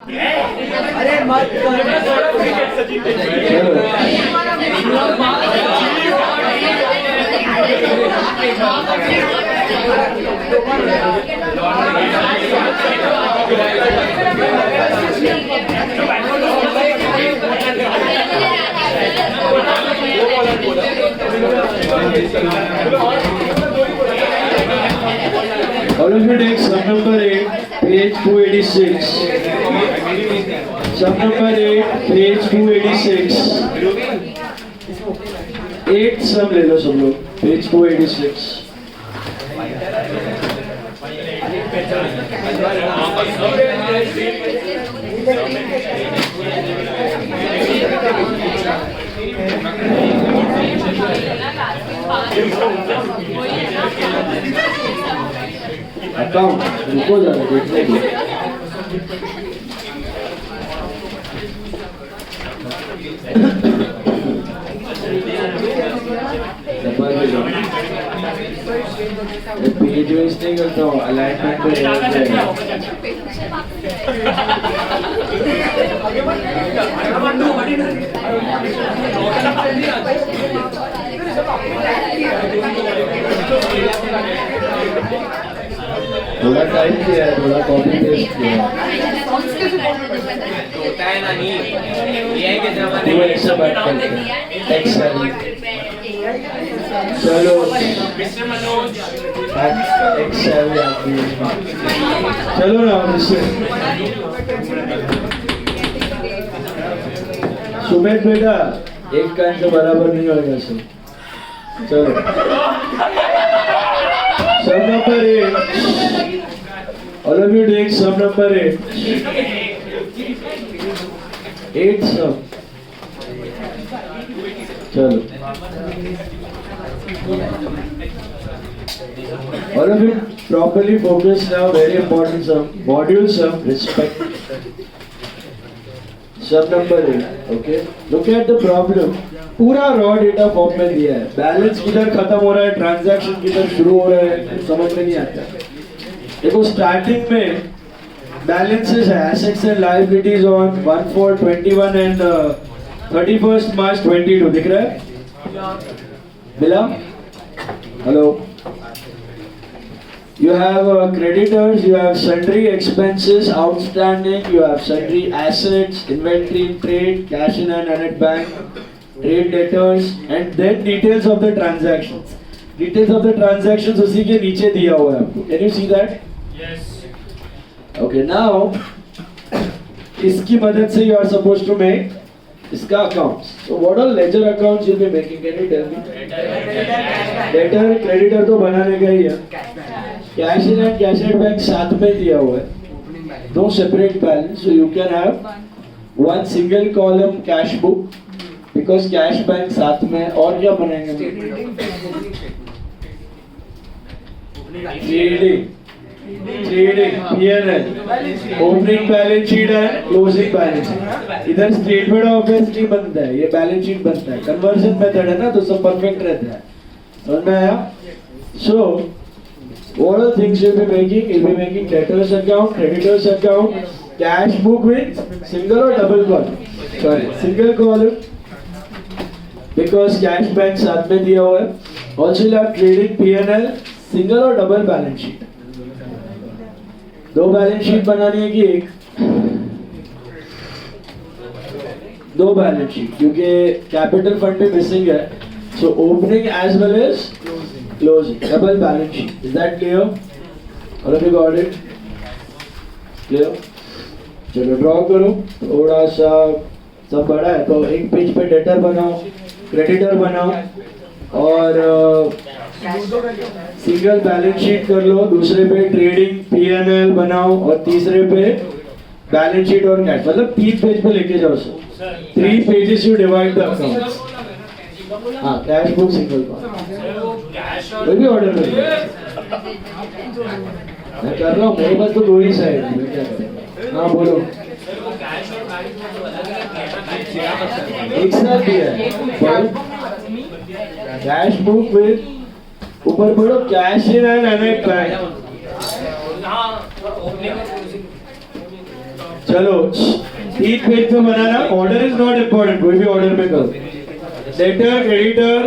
अरे मत All of you take sum number 8, page 286. Sum number 8, page 286. 8 sum ले लो सब लोग, page 286. अकाउंट रुको जरा देखने दो। पेज वेस्ट नहीं करता हूँ, अलाइनमेंट पे थोड़ा टाइप किया है, थोड़ा कॉपी पेस्ट किया है। होता है ना नहीं ये के जमाने वो एक से बात करते हैं। एक्सेल चलो मिस्टर मनोज एक्सेल चलो ना इससे सुमेश बेटा एक कान से बराबर नहीं होगा सब। चलो sum number 8. All of you take sum number 8. 8 sum. चलो all of you properly focus now. Very important sum. Module sum. Respect. Sum number 8. Okay. Look at the problem. पूरा रॉ डेटा फॉर्म में दिया है, balance किधर खत्म हो रहा है, ट्रांजैक्शन किधर शुरू हो रहा है, समझ में नहीं आता। देखो स्टार्टिंग में बैलेंसेस है, assets and liabilities on 1/4/21 and 31st March 22 दिख रहा है? मिला? Hello? You have creditors, you have sundry expenses outstanding, you have sundry assets, inventory in trade, cash in hand and at bank, trade debtors, and then details of the transactions. Details of the transactions उसी के नीचे दिया हुआ है आपको. Can you see that? Yes. Okay, now इसकी मदद से you are supposed to make इसका accounts. So what all ledger accounts you'll be making? Can you tell me? Debtor, creditor तो बनाने का ही है. Cash in and cash at bank साथ में दिया हुआ है. No separate balance, so you can have one single column cash book. Because cash bank साथ में और क्या बनाएंगे? Trading, P&L, opening balance sheet है, क्लोजिंग बैलेंस शीट। इधर स्टेटमेंट ऑफ अफेयर्स नहीं बनता है, ये बैलेंस शीट बनता है। कन्वर्जन मेथड है ना, तो सब परफेक्ट रहता है। समझ में आया? So what are things you'll be making? You'll be making debtors account, creditors account, cash book with single or double column? Sorry, single column. Because cash bank साथ में दिया हुआ है. Also you have trading P&L, single और double balance sheet. दो balance sheet बनानी है कि एक? दो बैलेंस शीट, क्योंकि कैपिटल फंड भी मिसिंग है. So opening as well as closing, double balance sheet. Is that clear? All of you got it? Clear? चलो ड्रॉ करो. थोड़ा सा सब बड़ा है तो एक पेज पे डेटर बनाओ, क्रेडिटर बनाओ और सिंगल बैलेंस शीट कर लो. दूसरे पे ट्रेडिंग P&L बनाओ और तीसरे पे बैलेंस शीट और कैश. मतलब 3 पेज पे लेके जाओ sir. 3 pages you divide the accounts. हाँ, कैश बुक सिंगल पार्ट. कोई भी ऑर्डर कर लो. मैं कर रहा हूँ, मेरे पास तो 2 ही साइड है. हाँ बोलो. एक साथ दिया है. कैश बुक विद ऊपर पढ़ो कैश इन एंड बैंक. चलो 3 पेज पे बनाना. Order is not important. कोई भी ऑर्डर में करो. Letter, creditor,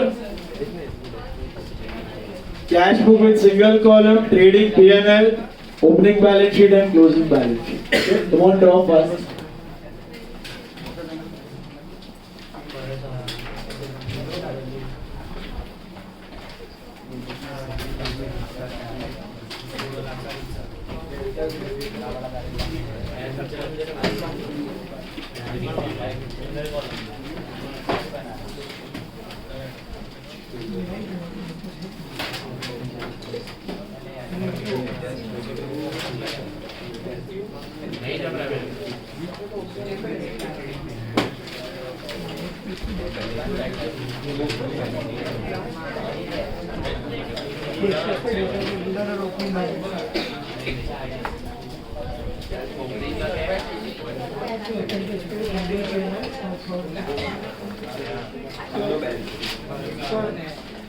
cash book with single column, trading P&L, opening balance sheet and closing balance sheet. Okay? Come on, draw fast.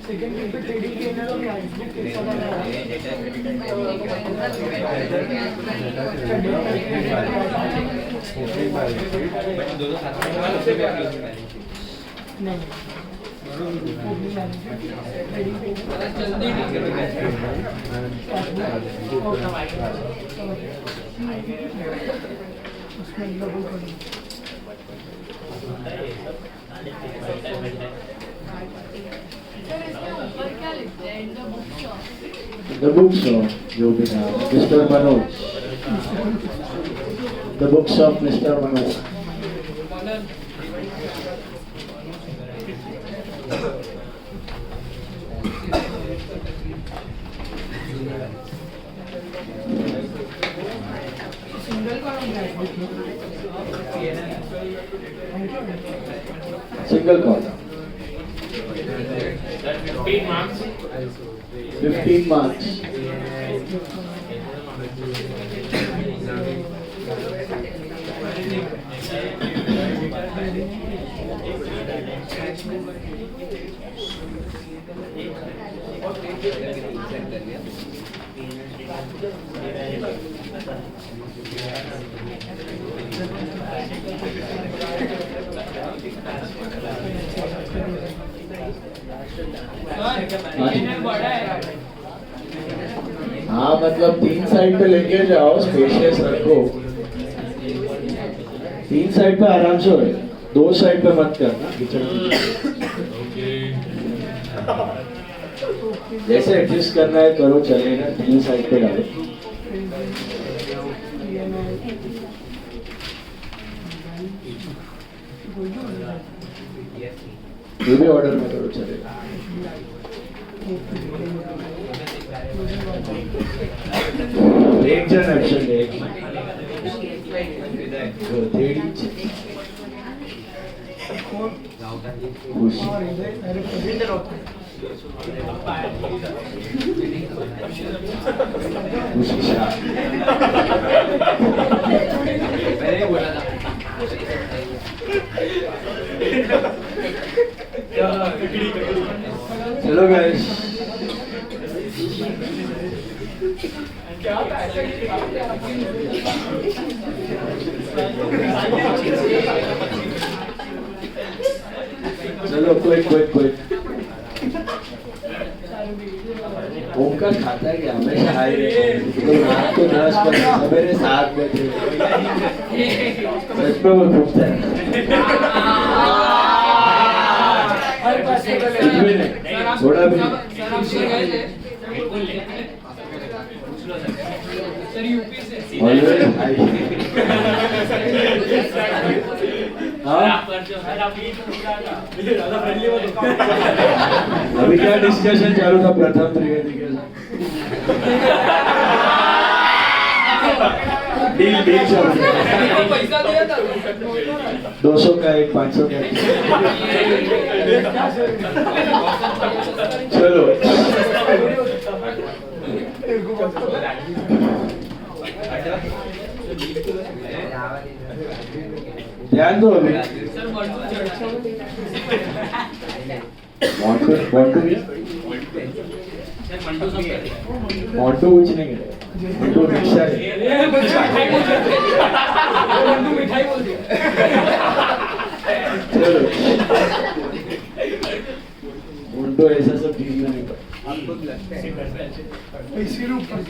Second पे trading P&L और cash book के साथ The books of Mr. Manoj. The books of Mr. Manoj. Single column. 15 marks. 15 marks. हाँ मतलब 3 side पे लेके जाओ, spacious रखो. 3 साइड पे आराम से होए, 2 साइड पे मत करना. जैसे एडजस्ट करना है करो, चलेगा. 3 साइड पे डालो. ये भी ऑर्डर में करो, चलेगा. एक जन ऑप्शन ले. मैंने बोला था. चलो गाइस. चलो कोई ओमकार खाता है क्या? हमेशा हाई तो रात को 10 बजे सवेरे 7 बजे सच में वो पूछता है. थोड़ा भी ऑलवेज हाई. अभी क्या डिस्कशन चालू था प्रथम त्रिवेदी के साथ? डील चल रहा है. पैसा दिया था 200 का एक, 500 का एक. चलो ध्यान दो. अभी मोंटू कुछ नहीं करे. मंटू रिक्शा है। ये मिठाई बोल दिया। मंटू मिठाई बोल दिया। चलो मंटू ऐसा सब ठीक नहीं कर। इसी रूप में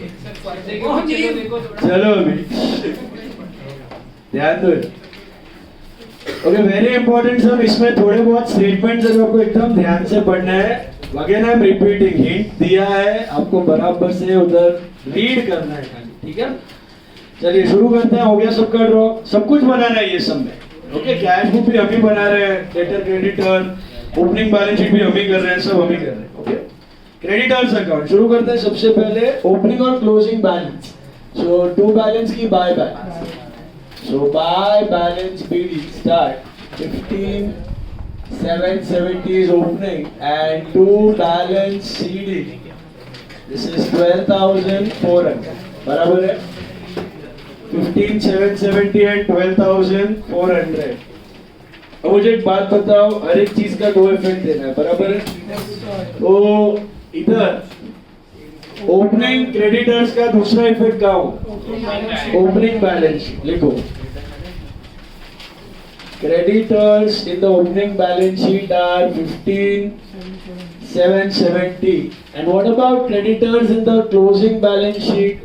चलो अभी ध्यान दो। ओके वेरी इंपॉर्टेंट सब, इसमें थोड़े बहुत स्टेटमेंट्स है जो आपको एकदम ध्यान से पढ़ना है। Again I am repeating, hint दिया है आपको, बराबर से उधर रीड करना है खाली, ठीक है। चलिए शुरू करते हैं। हो गया सबका ड्रॉ, सब कुछ बनाना है ये सब में। ओके कैश बुक भी हम ही बना रहे हैं, debtor creditor opening balance sheet भी हम ही कर रहे हैं, सब हम ही कर रहे हैं। ओके क्रेडिटर्स अकाउंट शुरू करते हैं। सबसे पहले ओपनिंग और closing balance. So to balance की by balance, so by balance BD start 15,770 is opening and to balance CD this is 12,400 बराबर है। 15,770 and 12,400। अब मुझे एक बात बताओ, हर एक चीज का दो इफेक्ट देना है, बराबर है। तो इधर ओपनिंग क्रेडिटर्स का दूसरा इफेक्ट क्या हो, ओपनिंग बैलेंस लिखो। Creditors in the opening balance sheet are 15,770 and what about creditors in the closing balance sheet?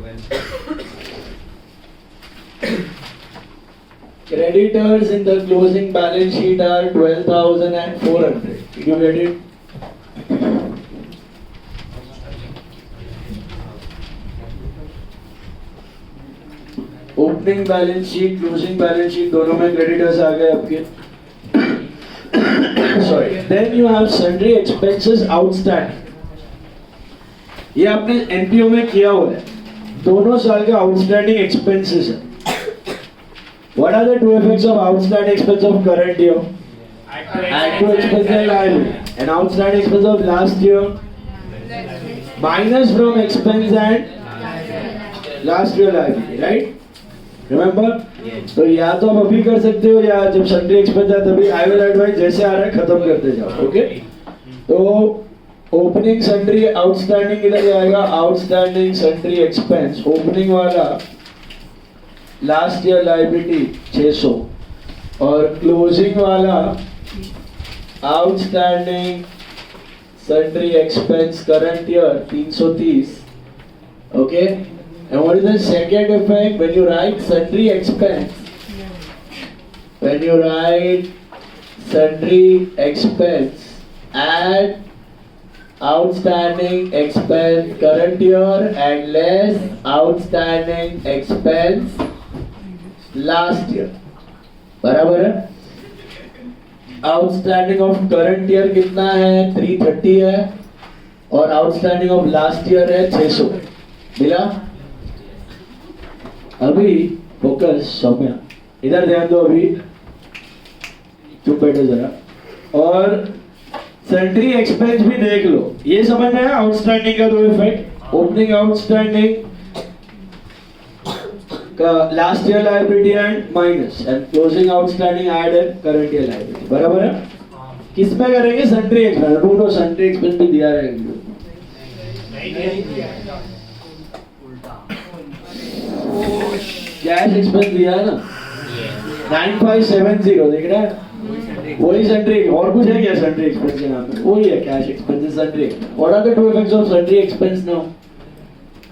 Creditors in the closing balance sheet are 12,400. Did you get it? Opening balance sheet closing balance sheet दोनों में creditors आ गए आपके। Sorry, then you have sundry expenses outstanding. ये आपने NPO में किया हुआ है, दोनों साल का आउटस्टैंडिंग एक्सपेंसेस है। What are the two effects of outstanding expense of current year? Active expense and liability. And outstanding expense of last year minus from expense and last year liability, right? Remember? तो या तो आप अभी कर सकते हो या जब सन्ड्री एक्सपेंस है तभी। आई विल एडवाइस जैसे आ रहा है खत्म करते जाओ। ओके तो ओपनिंग सन्ड्री आउटस्टैंडिंग इधर जाएगा, आउटस्टैंडिंग सन्ड्री एक्सपेंस ओपनिंग वाला लास्ट ईयर लायबिलिटी 600 और क्लोजिंग वाला outstanding sundry expense current year 330। Okay and what is the second effect when you write sundry expense? When you write sundry expense, add outstanding expense current year and less outstanding expense last year. बराबर है? Outstanding of current year कितना है? 330 है और outstanding of last year है 600। मिला? अभी focus Saumya, इधर ध्यान दो। अभी चुप बैठो जरा। और सन्ड्री एक्सपेंस भी देख लो, ये समझ में है आउटस्टैंडिंग का दो इफेक्ट। ओपनिंग आउटस्टैंडिंग का last year liability and minus and closing outstanding add and current year liability. बराबर है? किसमें करेंगे? Sundry expense. ढूंढो सन्ड्री एक्सपेंस भी दिया रहेगा। कैश एक्सपेंस दिया है ना 9570, देख रहा है? वही सन्ड्री। और कुछ है क्या सन्ड्री एक्सपेंस के नाम में? वही है cash expense sundry. What are the two effects of sundry expense now?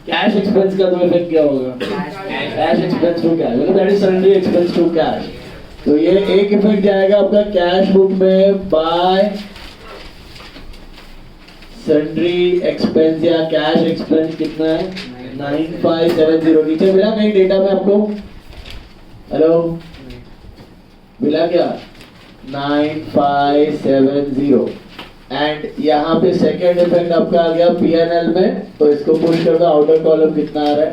Cash expense का दो इफेक्ट क्या होगा? कैश एक्सपेंस टू कैश, मतलब that is sundry expense to cash. तो ये एक इफेक्ट जाएगा आपका कैश बुक में बाय सन्ड्री एक्सपेंस या कैश एक्सपेंस कितना है? 9570। नीचे मिला कहीं डेटा में आपको? हेलो मिला क्या? 9570। एंड यहाँ पे सेकेंड इफेक्ट आपका आ गया पीएनएल में, तो इसको पुश कर दो। आउटर कॉलम कितना आ रहा है?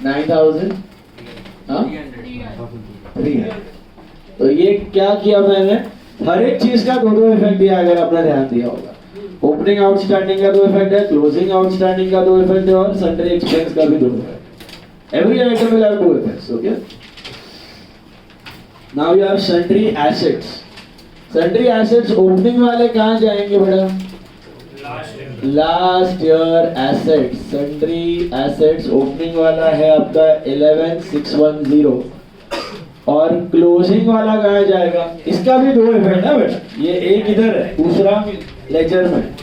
9000। हाँ 300। तो ये क्या किया मैंने? हर एक चीज का दो दो इफेक्ट दिया, अगर आपने ध्यान दिया होगा। ओपनिंग आउटस्टैंडिंग का दो इफेक्ट है, क्लोजिंग आउटस्टैंडिंग का दो इफेक्ट है और सन्ड्री एक्सपेंस का भी दो effect. Every item will have two effects. Okay now you have sundry assets. Sundry assets opening वाले कहाँ जाएंगे बेटा? Last year assets, sundry assets opening वाला है आपका 11610 और क्लोजिंग वाला कहाँ जाएगा? इसका भी दो इफेक्ट है बेटा, ये एक इधर है, दूसरा लेजर में।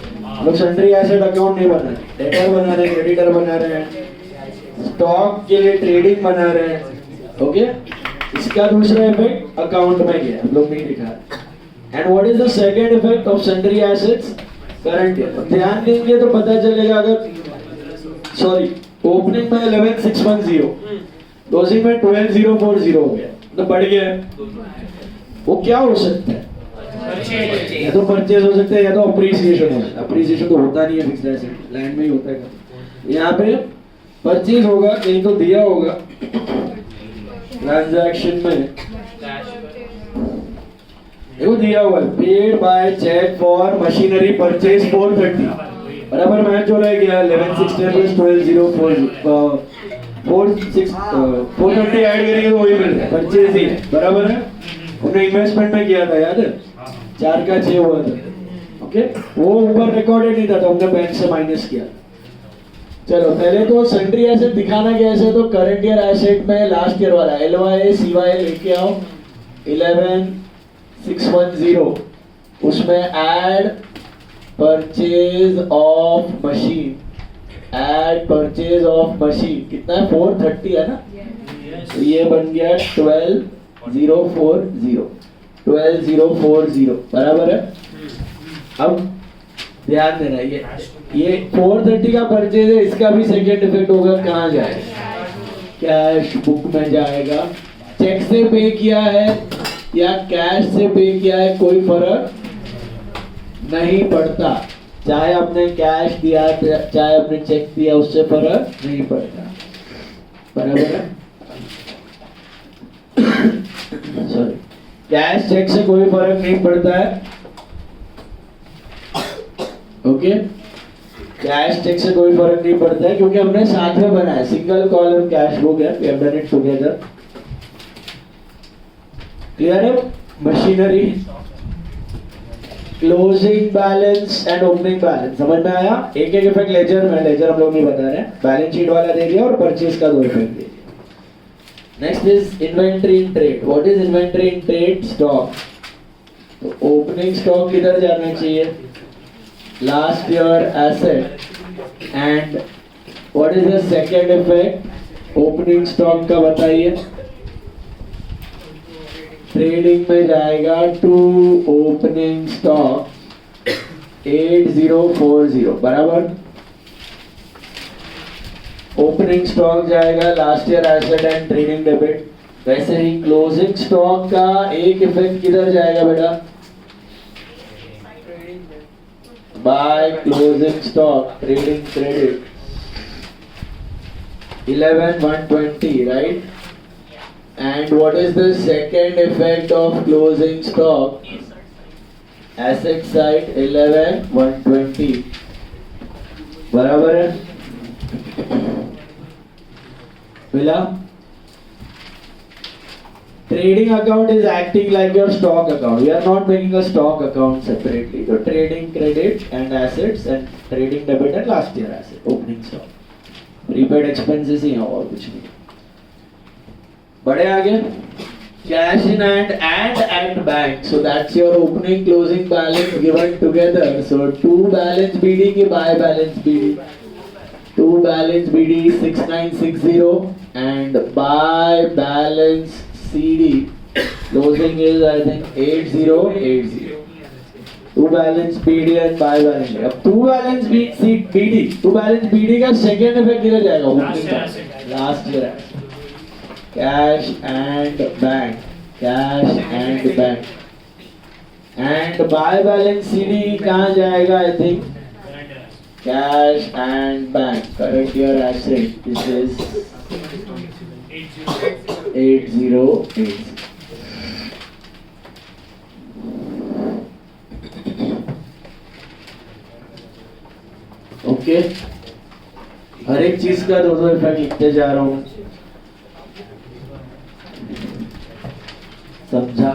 लोग सन्ड्री एसेट अकाउंट नहीं बना रहे, डेटर बना रहे हैं, क्रेडिटर बना रहे हैं, स्टॉक के लिए ट्रेडिंग बना रहे हैं, ओके। इसका दूसरा इफेक्ट अकाउंट में गया, हम लोग नहीं दिखा रहे। And what is the second effect of sundry assets? Current year. ध्यान देंगे तो पता चलेगा, अगर सॉरी ओपनिंग में 11610 क्लोजिंग में 12040 हो गया तो बढ़ गया है, वो क्या हो सकता है? या तो परचेज हो सकता है या तो अप्रिसिएशन हो सकता है। अप्रिसिएशन तो होता नहीं है फिक्स्ड एसेट, लैंड में ही होता है। यहाँ पे परचेज होगा, कहीं तो दिया होगा ट्रांजैक्शन में, देखो दिया हुआ है paid by cheque for machinery purchase 430 बराबर मैच हो रहा है क्या? 1160 12040 430 ऐड करेंगे तो वही मिलता है, परचेज ही है बराबर है। उन्होंने इन्वेस्टमेंट में किया था, याद है 4 का 6 हुआ था, ओके। वो ऊपर रिकॉर्डेड नहीं था तो हमने बैंक से माइनस किया। चलो पहले तो सन्ड्री एसेट दिखाना कैसे, तो करंट ईयर एसेट में लास्ट ईयर वाला LYA CY लेके आओ 11610, उसमें add purchase of machine, add purchase of machine कितना है? 430 है ना, तो ये बन गया 12040 बराबर है। अब ध्यान देना, ये 430 का परचेज है, इसका भी सेकेंड इफेक्ट होगा, कहाँ जाएगा? कैश बुक में जाएगा। चेक से पे किया है या कैश से पे किया है कोई फर्क नहीं पड़ता, चाहे आपने कैश दिया चाहे आपने चेक दिया, उससे फर्क नहीं पड़ता, बराबर है। सॉरी, कैश चेक से कोई फर्क नहीं पड़ता है, ओके। कैश चेक से कोई फर्क नहीं पड़ता है क्योंकि हमने साथ में बनाया, सिंगल कॉलम कैश बुक है, we have done it together. Clear है? Machinery closing balance and opening balance समझ में आया? एक एक इफेक्ट लेजर में, लेजर हम लोग नहीं बता रहे हैं, बैलेंस शीट वाला दे दिया और परचेज का 2 इफेक्ट दे दिया। Next is inventory in trade. What is inventory in trade? Stock. तो ओपनिंग स्टॉक किधर जाना चाहिए? Last year asset. And what is the second effect opening stock का बताइए? ट्रेडिंग में जाएगा टू ओपनिंग स्टॉक 8040 बराबर। ओपनिंग स्टॉक जाएगा last year asset and trading debit. वैसे ही क्लोजिंग स्टॉक का एक इफेक्ट किधर जाएगा बेटा? By closing stock trading credit 11120 right. And what is the second effect of closing stock? Asset side 11120 बराबर है मिला? Trading account is acting like your stock account. We are not making a stock account separately. So trading credit and assets and trading debit and last year asset opening stock. Prepaid expenses ही है और कुछ नहीं। बढ़े आगे, cash in and at bank, so that's your opening closing balance given together. So to balance BD की by balance BD, to balance BD 6960 and by balance CD closing is I think 8080। To balance BD and by balance. अब to balance BD, to balance BD का second effect किधर जाएगा? Opening last year cash and bank, cash and bank. And by balance CD कहाँ जाएगा? I think cash and bank current year asset, this is 8080। Okay, हर एक चीज का 2 effect लिखते जा रहा हूँ, समझा?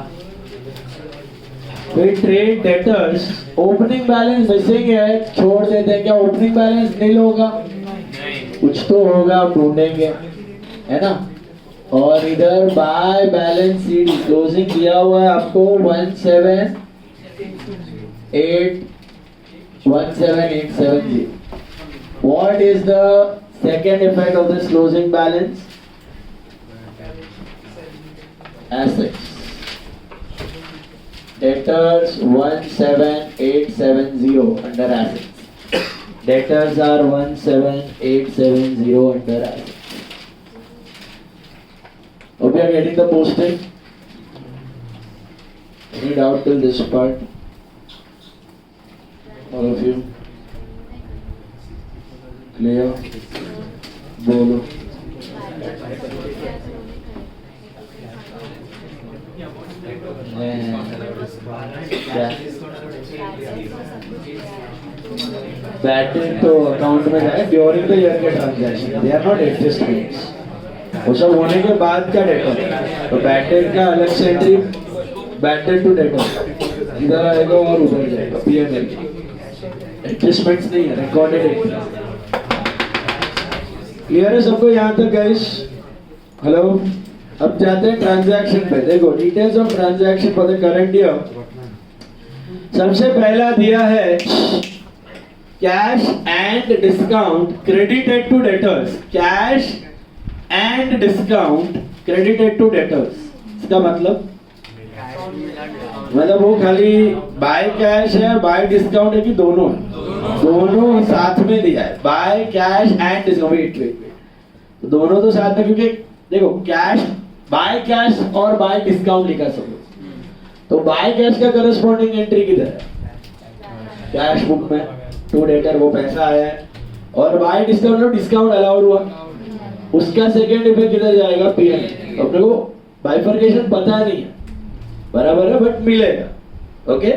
फिर trade debtors, opening balance missing है, छोड़ देते हैं। क्या ओपनिंग बैलेंस नील होगा? कुछ तो होगा, आप ढूंढेंगे, है ना। और इधर बाय बैलेंस शीट क्लोजिंग दिया हुआ है आपको 17870। What is the second effect of this closing balance? Assets. Debtors 17870 under assets. Debtors are 17870 under assets. Hope you are getting the posting. Any doubt till this part? All of you? Clear? बोलो। बैटेड तो account में जाए during the year के transaction, they are not adjustments. वो सब होने के बाद का डेटर, तो बैटेड का अलग से एंट्री, बैटेड टू डेटर इधर आएगा और उधर जाएगा। पीएनएल एडजस्टमेंट्स नहीं है, रिकॉर्डेड एंट्री। क्लियर है सबको यहाँ तक गाइस? हेलो। अब जाते हैं ट्रांजैक्शन पे। देखो details of transaction for the current year. सबसे पहला दिया है cash and discount credited to debtors. Cash and discount credited to debtors, इसका मतलब वो खाली बाय कैश है, बाय डिस्काउंट है कि दोनों है? दोनों साथ में दिया है, by cash and discount. Wait तो दोनों तो साथ में, क्योंकि देखो कैश, बाय कैश और बाय डिस्काउंट लिखा सब। तो बाय कैश का करस्पॉन्डिंग एंट्री किधर है? कैश बुक में टू डेटर, वो पैसा आया है। और बाय डिस्काउंट, डिस्काउंट अलाउड हुआ, उसका सेकंड इफेक्ट किधर जाएगा? पीएनएल। तो अपने को बाइफर्केशन पता नहीं है, बराबर है, बट मिलेगा। ओके,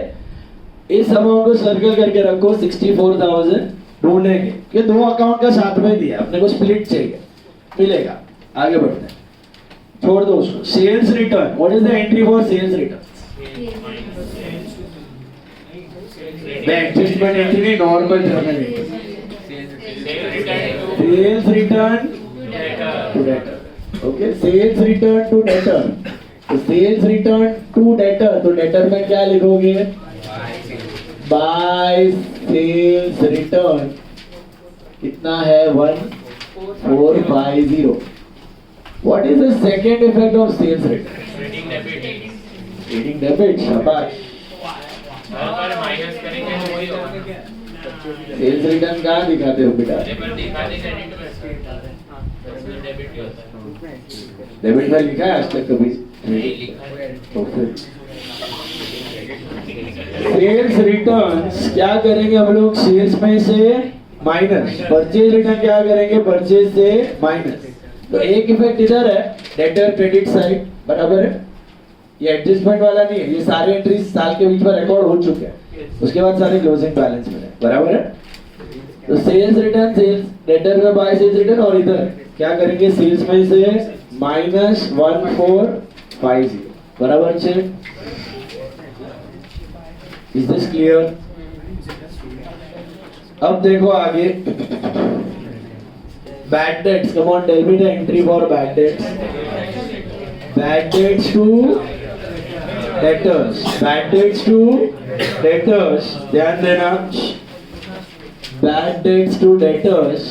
इस अमाउंट को सर्कल करके रखो। 64,000 ढूंढेंगे कि दो अकाउंट का साथ में दिया, अपने को स्प्लिट चाहिए, मिलेगा। आगे बढ़ते हैं, छोड़ दो उसको। Sales return, what is the entry for sales return? Adjustment entry नहीं, normal journal entry. Sales return to debtor. Okay, sales return to debtor. तो सेल्स रिटर्न टू डेटर, तो डेटर में क्या लिखोगे? बाय सेल्स रिटर्न कितना है? 1450। What is the second effect of sales return? Trading debit, शाबाश। Minus करेंगे तो वही होगा। सेल्स रिटर्न कहाँ दिखाते हो बेटा? डेबिट में लिखा है आज तक कभी? सेल्स रिटर्न्स क्या करेंगे हम लोग? सेल्स में से माइनस। परचेज रिटर्न क्या करेंगे? परचेज से माइनस। तो एक इफेक्ट इधर है, डेटर क्रेडिट साइड, बराबर है। ये एडजस्टमेंट वाला नहीं है, ये सारे एंट्रीज साल के बीच में रिकॉर्ड हो चुके हैं, उसके बाद सारे क्लोजिंग बैलेंस में है, बराबर है। तो सेल्स रिटर्न, सेल्स डेटर में बाय सेल्स रिटर्न, और इधर क्या करेंगे? सेल्स में से माइनस 1450, बराबर है। Is this clear? अब देखो आगे, bad debts. Come on, tell me the entry for bad debts. Bad debts to debtors, bad debts to debtors, ध्यान देना। Bad debts to debtors,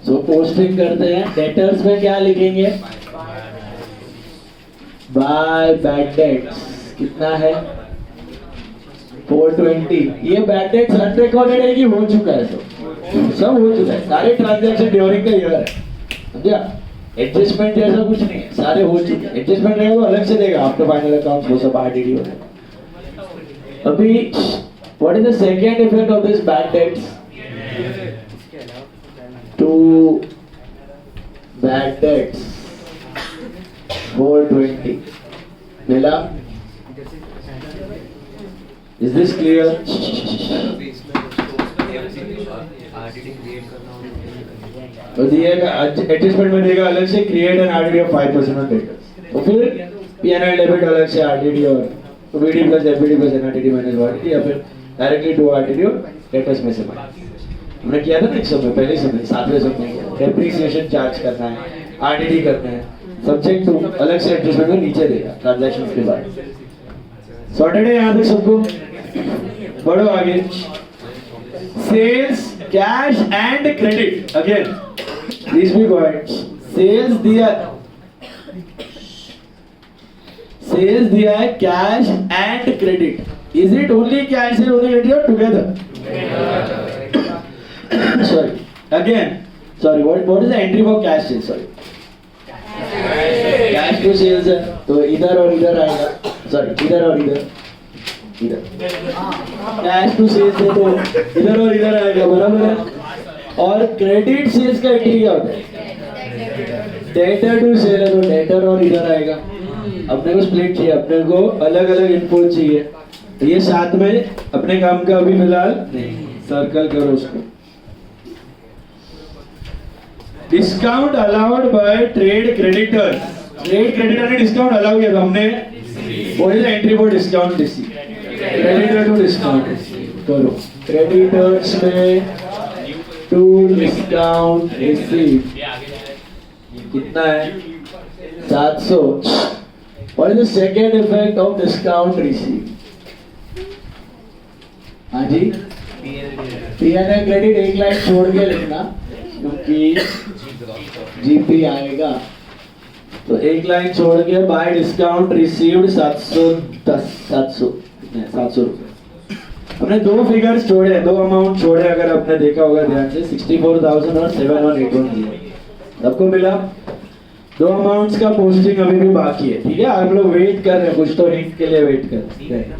so posting करते हैं। डेटर्स में क्या लिखेंगे? बाय बैड डेट्स कितना है? 420। ये बैड डेट्स अनरिकॉर्डेड है कि हो चुका है? सब हो चुका है, सारे ट्रांजैक्शन ड्यूरिंग द ईयर है, समझा? एडजस्टमेंट जैसा कुछ नहीं है, सारे हो चुके हैं। एडजस्टमेंट रहेगा तो अलग से देगा, आफ्टर फाइनल अकाउंट्स वो सब आरडीडी हो जाएगा। अभी what is the second effect of this bad debts? To bad debts 420 मिला। Is this clear? तो दिएगा एडजस्टमेंट में देगा अलग से, create an RDD of 5% on debtors. तो फिर पीएनएल डेबिट अलग से, आरडीडी और तो BD plus FBD plus NRTD minus YT या फिर डायरेक्टली टू आरटीडी और डेटर्स में से माइनस। हमने किया था ना एक समय पहले समय 7वें समय डेप्रिसिएशन चार्ज करना है, आरटीडी करना है, सब्जेक्ट टू अलग से एडजस्टमेंट में नीचे देगा ट्रांजैक्शन के बाद। सॉर्टेड है यहाँ तक सबको? बढ़ो आगे। Sales cash and credit, again these big words. Sales दिया है cash and credit. Is it only cash and only credit और together? Sorry, again, sorry, what is the entry for cash sales? Sorry, cash to sales है तो इधर और इधर आएगा, sorry, इधर और इधर कैश टू सेल्स है तो इधर और इधर आएगा, बराबर है। और क्रेडिट सेल्स का एंट्री क्या होता है? डेटर टू सेल है तो डेटर और इधर आएगा। अपने को स्प्लिट चाहिए, अपने को अलग अलग इनपुट चाहिए, ये साथ में अपने काम का अभी फिलहाल नहीं, सर्कल करो उसको। Discount allowed by trade creditor, trade creditor ने डिस्काउंट अलाउ किया तो हमने what is the entry for discount receive? Creditor to discount करो, क्रेडिटर्स में टू डिस्काउंट रिसीव कितना है? 700। What is the second effect of discount receive? हाँ जी, पीएनएल क्रेडिट एक लाइन छोड़ के लिखना क्योंकि जीपी आएगा, तो एक लाइन छोड़ के बाय डिस्काउंट रिसीव्ड 700 रुपए। हमने दो फिगर्स छोड़े, दो अमाउंट छोड़े, अगर आपने देखा होगा ध्यान से 64,000 और 71,810 सबको मिला। दो अमाउंट्स का पोस्टिंग अभी भी बाकी है, ठीक है? आप लोग वेट कर रहे हैं, कुछ तो हिंट के लिए वेट कर रहे हैं।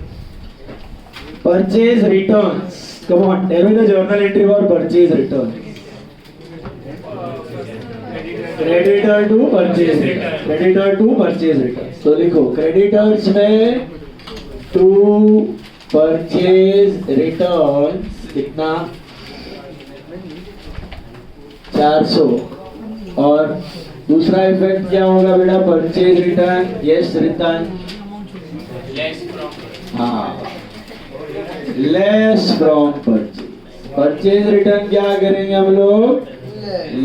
Purchase returns, come on tell me the journal entry for purchase return. Creditor to purchase return, creditor to purchase return. तो लिखो क्रेडिटर्स में टू परचेज रिटर्न कितना? 400। और दूसरा इफेक्ट क्या होगा बेटा? परचेज रिटर्न, यस रिटर्न, हाँ, less from purchase. Purchase return क्या करेंगे हम लोग?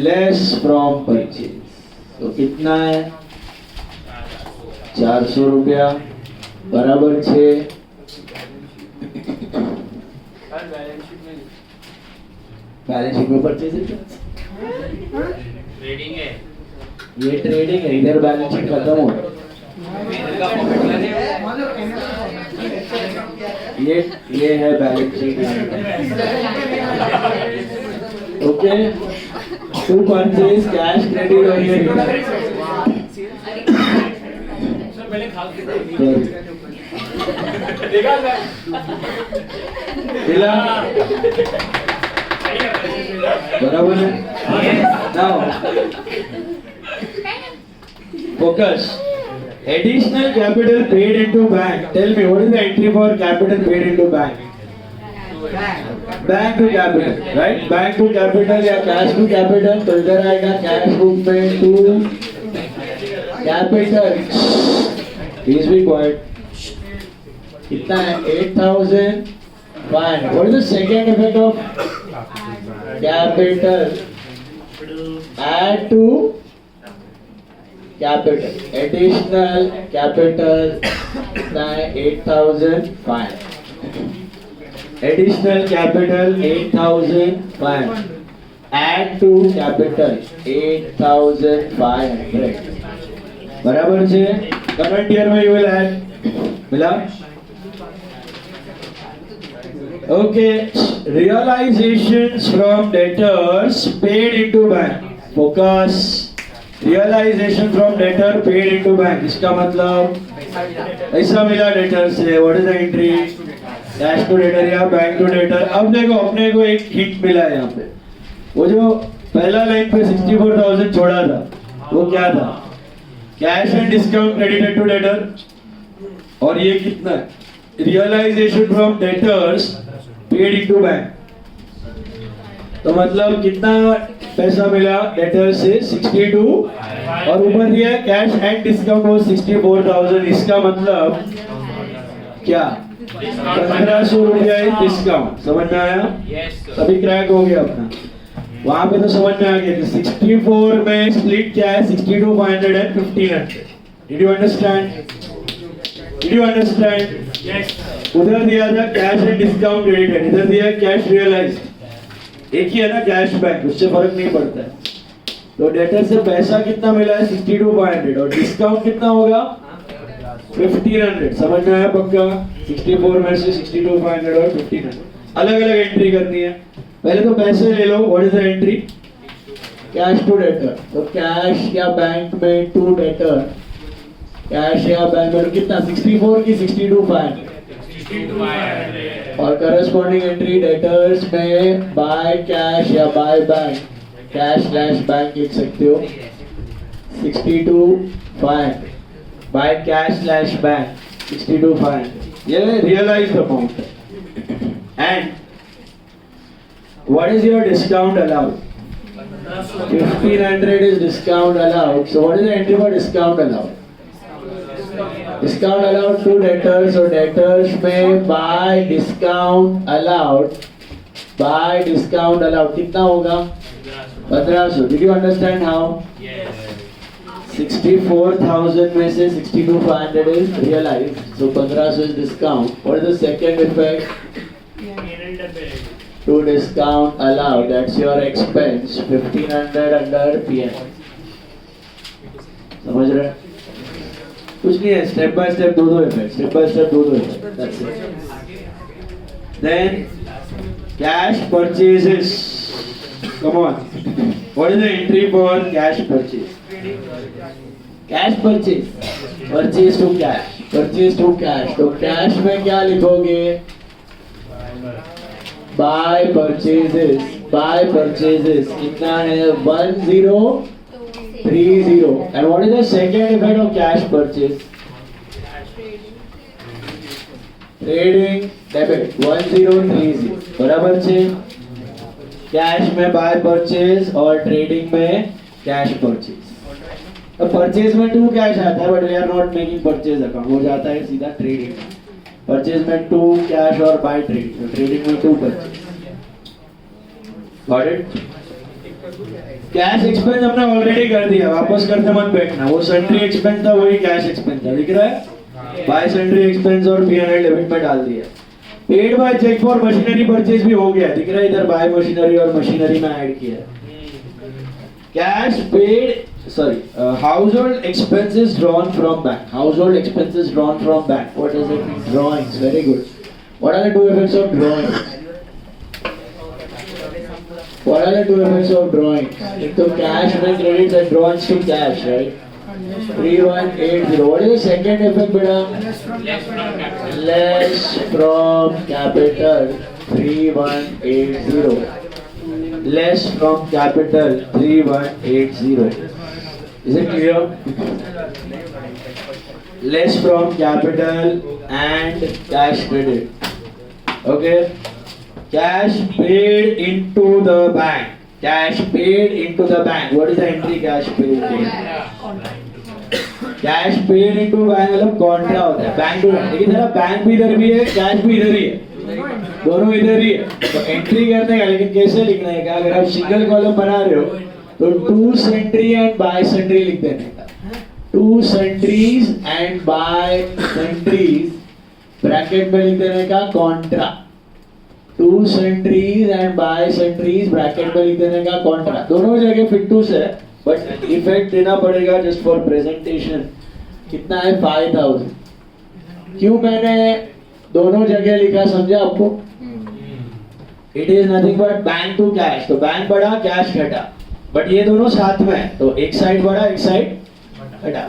Less from purchase. तो कितना है? 400 रुपया बराबर 6। बैलेंस शीट में परचेज रिटर्न ट्रेडिंग है, ये ट्रेडिंग है, इधर बैलेंस शीट खत्म हो गया। ये है balance sheet. Okay, to purchase cash credit और ये मिला, बराबर है। Now focus. Additional capital paid into bank. Tell me what is the entry for capital paid into bank? Bank to capital, right? Bank to capital या cash to capital, तो इधर आएगा cash book में to capital. Please be quiet. कितना है? 8,005. What is the second effect of capital? Add to capital. Additional capital कितना है? 8,005. Additional capital 8,005. Add to capital 8,500. बराबर से करंट ईयर में you will add. मिला? Okay. Realizations from debtors paid into bank. Focus. Realization from debtor paid into bank. इसका मतलब ऐसा मिला डेटर से, what is the entry? Cash to debtor या बैंक टू डेटर। अब देखो अपने को एक हिंट मिला है यहाँ पे, वो जो पहला लाइन पे 64,000 छोड़ा था वो क्या था? Cash and discount credited to debtor. और ये कितना है? Realisation from debtors paid into bank. तो मतलब कितना पैसा मिला डेटर से? 62, और ऊपर दिया कैश एंड डिस्काउंट वो 64,000। इसका मतलब क्या 1500 रुपया डिस्काउंट, समझ में आया? Yes, sir. सभी क्रैक हो गया अपना। वहां पे तो समझ में आ गया कि 64 में स्प्लिट क्या है, 62,500 and 1,500। Did you understand? Did you understand? Yes. उधर दिया था कैश एंड डिस्काउंट क्रेडिटेड, इधर दिया कैश रियलाइज्ड। एक ही है ना कैश बैक, उससे फर्क नहीं पड़ता है। तो डेटर से पैसा कितना मिला है 62,500 और डिस्काउंट कितना होगा 1,500। समझ में आया पक्का? 64 में से 62,500 और 1,500 अलग अलग एंट्री करनी है। पहले तो पैसे ले लो। What is the entry? Cash to debtor. तो कैश या बैंक में टू डेटर, कैश या बैंक में कितना 64 की 62,500 और करस्पॉन्डिंग एंट्री डेटर्स में बाय कैश या by bank, cash slash bank लिख सकते हो 62,500 बाय कैश स्लैश बैंक 62,500। ये रियलाइज्ड अमाउंट है। And what is your discount allowed? 1,500 is discount allowed. So what is the entry for discount allowed? Discount allowed to debtors. So debtors may buy discount allowed. Buy discount allowed. कितना होगा? 1,500. Did you understand how? Yes. 64,000 में से 62,500 is realized. So 1,500 is discount. What is the second effect? To discount allowed. That's your expense. 1,500 under P&L. समझ रहे? कुछ नहीं है, step by step दो इफेक्ट, स्टेप बाय स्टेप दो effect, that's it. Then cash purchases. Come on. What is the entry for cash purchase? Cash purchase. Purchase to cash. Purchase to cash. तो cash में क्या लिखोगे? Buy purchases. Buy purchases. कितना है? 1030. And what is the second effect of cash purchase? Trading debit 1030. बराबर छे। Cash में by purchase और ट्रेडिंग में कैश परचेज। अब परचेज में टू कैश आता है, but we are not making purchase account, हो जाता है सीधा ट्रेडिंग। परचेज में टू कैश और बाय ट्रेडिंग, ट्रेडिंग में to purchase. Got it? Cash expense हमने ऑलरेडी कर दिया, वापस करते मत बैठना। वो सन्ड्री एक्सपेंस था, वही कैश एक्सपेंस था, दिख रहा है? बाय सन्ड्री एक्सपेंस और P&L डेबिट में डाल दिया। Paid by cheque for machinery purchase भी हो गया, दिख रहा है इधर? बाय मशीनरी और मशीनरी में ऐड किया। Cash paid, sorry, household expenses drawn from bank. Household expenses drawn from bank, what does it mean? Drawings, very good. What are the two effects of drawings? What are the two effects of drawing? Into cash and credits and drawings to cash, right? 3180. What is the second effect, beta? Less from capital. 3180. Less from capital. 3180. Is it clear? Less from capital and cash credit. Okay. Cash paid into the bank. Cash paid into the bank. What is the entry? Cash paid into? Cash paid into bank मतलब Contra होता है, bank to bank. लेकिन जरा bank भी इधर भी है, cash भी इधर ही है, दोनों इधर ही है। तो एंट्री करने का लेकिन कैसे लिखना है? क्या अगर आप सिंगल कॉलम बना रहे हो तो to sundry and by sundry लिख देने का। To sundries and by sundries bracket में लिख देने का contra. To sundries and by sundries bracket में लिख देने का कॉन्ट्रा। दोनों जगह फिक्टूस है, बट इफेक्ट देना पड़ेगा जस्ट फॉर प्रेजेंटेशन। कितना है? 5,000। क्यों मैंने दोनों जगह लिखा समझा आपको? It is nothing but bank to cash. तो बैंक बढ़ा, कैश घटा, बट ये दोनों साथ में है, तो एक साइड बढ़ा, एक साइड घटा।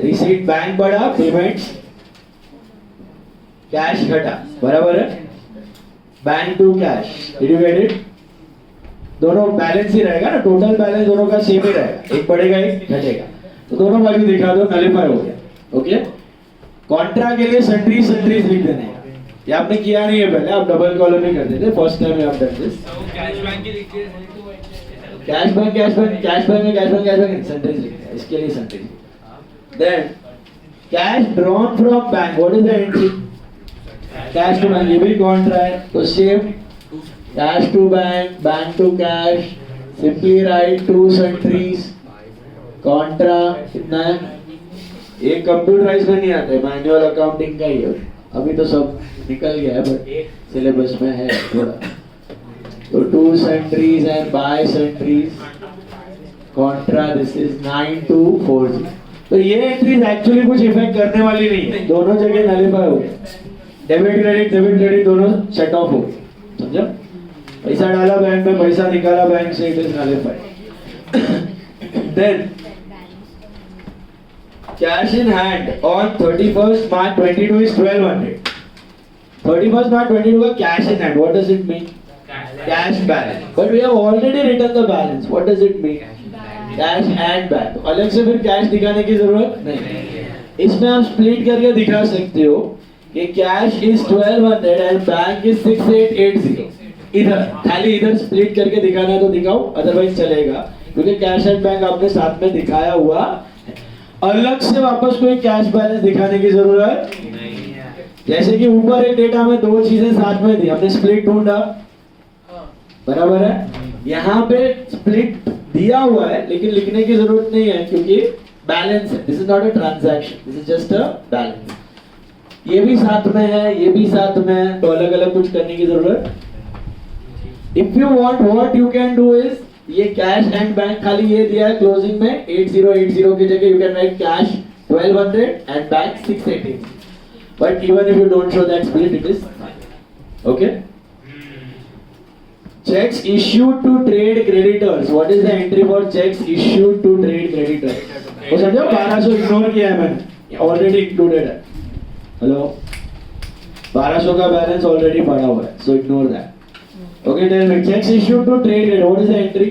रिसीट बैंक बढ़ा, पेमेंट्स कैश घटा, बराबर है? Bank to cash. Did you get it? दोनों बैलेंस ही रहेगा ना, टोटल बैलेंस दोनों का सेम ही रहेगा, एक बढ़ेगा एक घटेगा, तो दोनों बाजू दिखा दो, नलिफाई हो गया। ओके, कॉन्ट्रा के लिए सन्ड्री सन्ड्रीज लिख देने हैं। ये आपने किया नहीं है पहले, आप डबल कॉलम ही कर देते, फर्स्ट टाइम आप डन दिस। कैश बैंक की लिखते हैं, cash bank cash bank cash bank में कैश बैंक सन्ड्रीज लिखते हैं, इसके लिए sundries. Then cash drawn from bank, what is the entry? Cash to bank, ये भी कॉन्ट्रा है, तो same cash to bank, bank to cash, simply write to sundries, contra कितना है, एक कंप्यूटराइज में नहीं आता है, मैनुअल अकाउंटिंग का ही है, अभी तो सब निकल गया है बट सिलेबस में है थोड़ा, तो to sundries and by sundries, contra this is 9240। तो ये एंट्रीज एक्चुअली कुछ इफेक्ट करने वाली नहीं है, दोनों जगह नलिफाई हो गए, डेबिट क्रेडिट दोनों सेट ऑफ हो गए, समझा, पैसा डाला बैंक में, पैसा निकाला बैंक से, it is nullified. Then cash in hand on 31st March 22 is 1200. 31st March 22 का cash in hand, what does it mean? Cash balance. But we have already written the balance. What does it mean? Cash and bank. तो अलग से फिर cash दिखाने की जरूरत नहीं, इसमें आप स्प्लिट करके दिखा सकते हो कि cash is 1200 and bank is 6880। इधर खाली इधर स्प्लिट करके दिखाना है तो दिखाओ, अदरवाइज चलेगा, क्योंकि कैश एंड बैंक आपने साथ में दिखाया हुआ, अलग से वापस कोई कैश बैलेंस दिखाने की जरूरत नहीं है। जैसे कि ऊपर एक डेटा में दो चीजें साथ में दी, हमने स्प्लिट ढूंढा, बराबर है, यहाँ पे स्प्लिट दिया हुआ है लेकिन लिखने की जरूरत नहीं है क्योंकि बैलेंस है, this is not a transaction, this is just a balance. ये भी साथ में है, ये भी साथ में है, तो अलग अलग कुछ करने की जरूरत। If you want, what you can do is, ये कैश एंड बैंक खाली ये दिया है क्लोजिंग में 8080 की जगह you can write cash 1200 and bank 680, but even if you don't show that split it is okay. Checks issued to trade creditors. What is the entry for checks issued to trade creditors? वो समझो 1200 ignore किया है मैंने, already included है, hello 1200 का balance already पड़ा हुआ है, so ignore that. Okay, tell me cheques issued to trade creditor, what is the entry?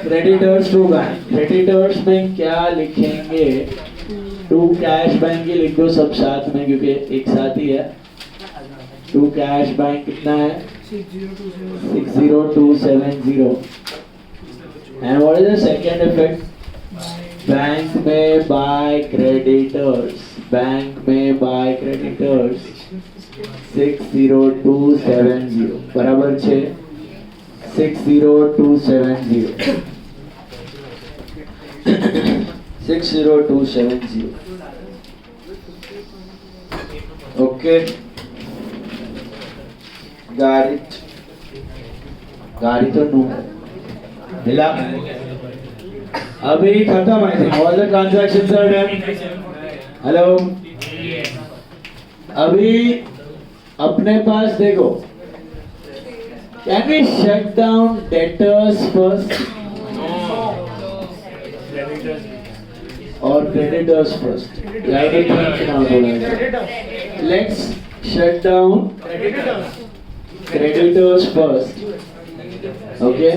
Creditors to bank. Creditors में क्या लिखेंगे? टू कैश बैंक ही लिख दो सब साथ में क्योंकि एक साथ ही है। टू कैश बैंक कितना है? 60270। And what is the second effect? Bank में बाय क्रेडिटर्स, बैंक में बाय क्रेडिटर्स 60270 बराबर 6 60270 60270 ओके, गाड़ी तो नो मिला, अभी खत्म है, all the transactions are done. Hello, अभी अपने पास देखो, can we shut down debtors first और creditors first? Let's shut down creditors first. Okay,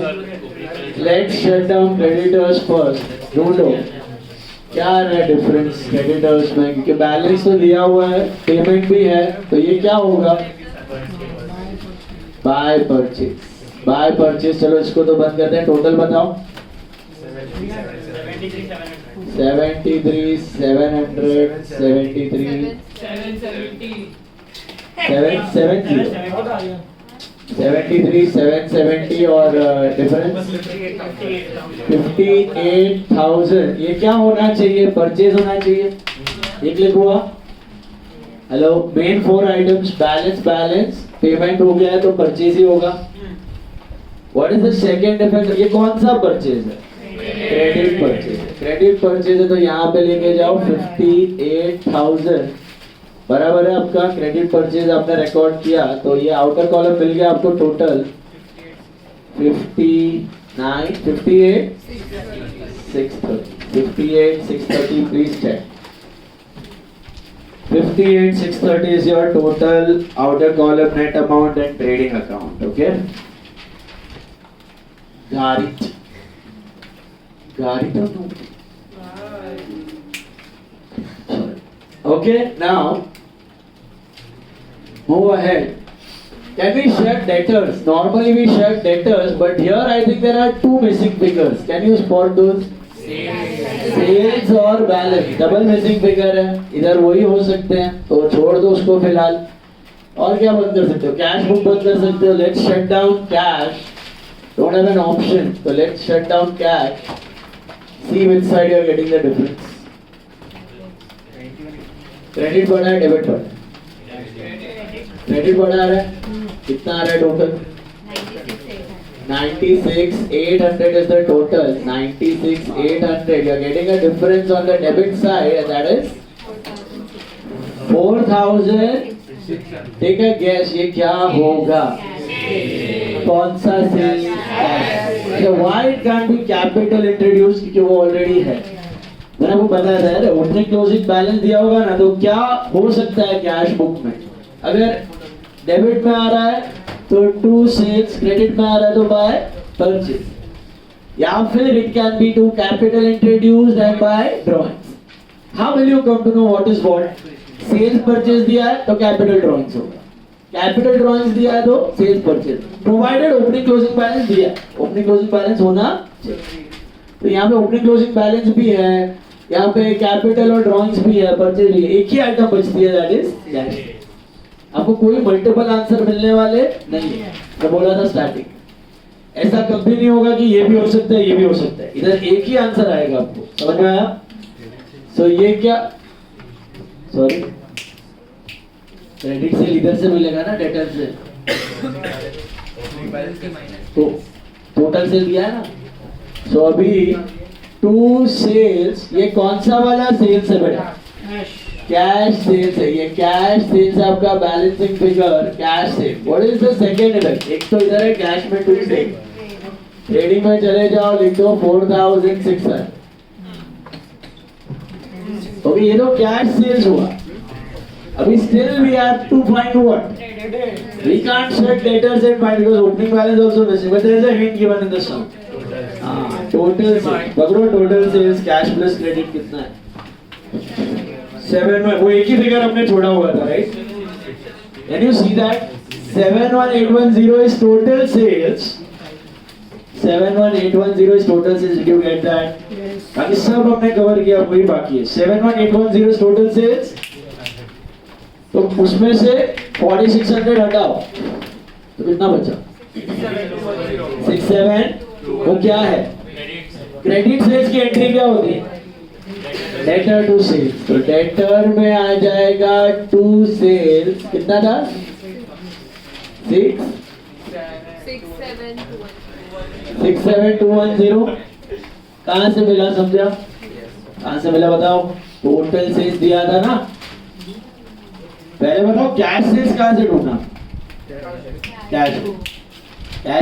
let's shut down creditors first. ढूंढो क्या आ रहा है डिफरेंस क्रेडिटर्स में, क्योंकि बैलेंस तो दिया हुआ है, पेमेंट भी है, तो ये क्या होगा? By purchase. बाय परचेज, चलो इसको तो बंद करते हैं, टोटल बताओ। 73 700 73 73 770 और डिफरेंस 58,000। ये क्या होना चाहिए? परचेज होना चाहिए, एक लिख हुआ। Hello, main 4 items, balance balance, payment हो गया है तो परचेज ही होगा। What is the second effect? ये कौन सा परचेज है? Credit purchase. क्रेडिट परचेज है तो यहाँ पे लेके जाओ 58,000 बराबर है आपका क्रेडिट परचेज आपने रिकॉर्ड किया, तो ये आउटर कॉलम मिल गया आपको total 58 630 please check. 58,630 is your total outer column net amount and trading account. Okay, Garit okay, now move ahead. Can we shut debtors? Normally we shut debtors, but here I think there are two missing figures. Can you spot those? Sales और balance, double missing figure है, इधर वही हो सकते हैं, तो छोड़ दो उसको फिलहाल। और क्या बंद कर सकते हो? कैश बुक बंद कर सकते हो. Let's shut down cash. Don't have an option, तो let's shut down cash. See which side you are getting the difference. Credit बढ़ा है, डेबिट बढ़ा है? क्रेडिट बढ़ा आ रहा है. कितना आ रहा है total? 96,800 is the total. 96,800. You are getting a difference on the debit side, and that is 4,000. Take a guess. ये क्या होगा? कौन सा cell? So why it can't be capital introduced? क्योंकि वो already है. मैंने आपको बताया था, ओपनिंग क्लोजिंग बैलेंस दिया होगा ना, तो क्या हो सकता है कैश बुक में? अगर डेबिट में आ रहा है तो टू सेल्स, क्रेडिट में आ रहा है तो बाय परचेज, या फिर it can be to capital introduced and by drawings. How will you come to know what is what? Sales purchase दिया है तो कैपिटल ड्राइंग्स होगा, कैपिटल ड्राइंग्स दिया है तो sales purchase, provided opening closing balance दिया है. ओपनिंग क्लोजिंग बैलेंस होना चाहिए. तो यहाँ पे ओपनिंग क्लोजिंग बैलेंस भी है, यहाँ पे कैपिटल और ड्राइंग्स भी है, परचेज भी है. एक ही आइटम बचती है, दैट इज कैश. आपको कोई मल्टीपल आंसर मिलने वाले नहीं है. मैं बोला था स्टार्टिंग, ऐसा कभी नहीं होगा कि ये भी हो सकता है, ये भी हो सकता है. इधर एक ही आंसर आएगा. आपको समझ में आया? सो ये क्या, सॉरी, क्रेडिट से इधर से मिलेगा ना, डेटर से. तो टोटल सेल दिया है ना. सो अभी टू सेल्स, ये कौन सा वाला सेल्स है बेटा? कैश सेल्स है. ये कैश सेल्स आपका balancing figure cash cell. What is the second इधर? एक तो इधर है कैश में टू सेल. ट्रेडिंग में चले जाओ, लिख दो 4,600. ओके, ये तो कैश सेल्स हुआ. अभी still we have to find what? We can't set debtors and find because opening balance also missing, but there is a hint given in the sum. Total पकड़ो, total sales cash plus credit कितना है? 7 में वो एक ही figure हमने छोड़ा हुआ था, right? Can you see that 71810 is total sales. 71810 is total sales. Did you get that? Yes. बाकी सब हमने कवर किया, वही बाकी है. 71810 is total sales. तो उसमें से 4600 हटाओ तो कितना बचा? 67. वो क्या है? क्रेडिट सेल्स की एंट्री क्या होती है? Debtor to sales. तो डेटर में आ जाएगा टू सेल्स. कितना था? 67210. कहां से मिला? समझा? कहां से मिला बताओ? टोटल सेल्स दिया था ना. पहले बताओ कैश सेल्स कहां से ढूंढना? कैश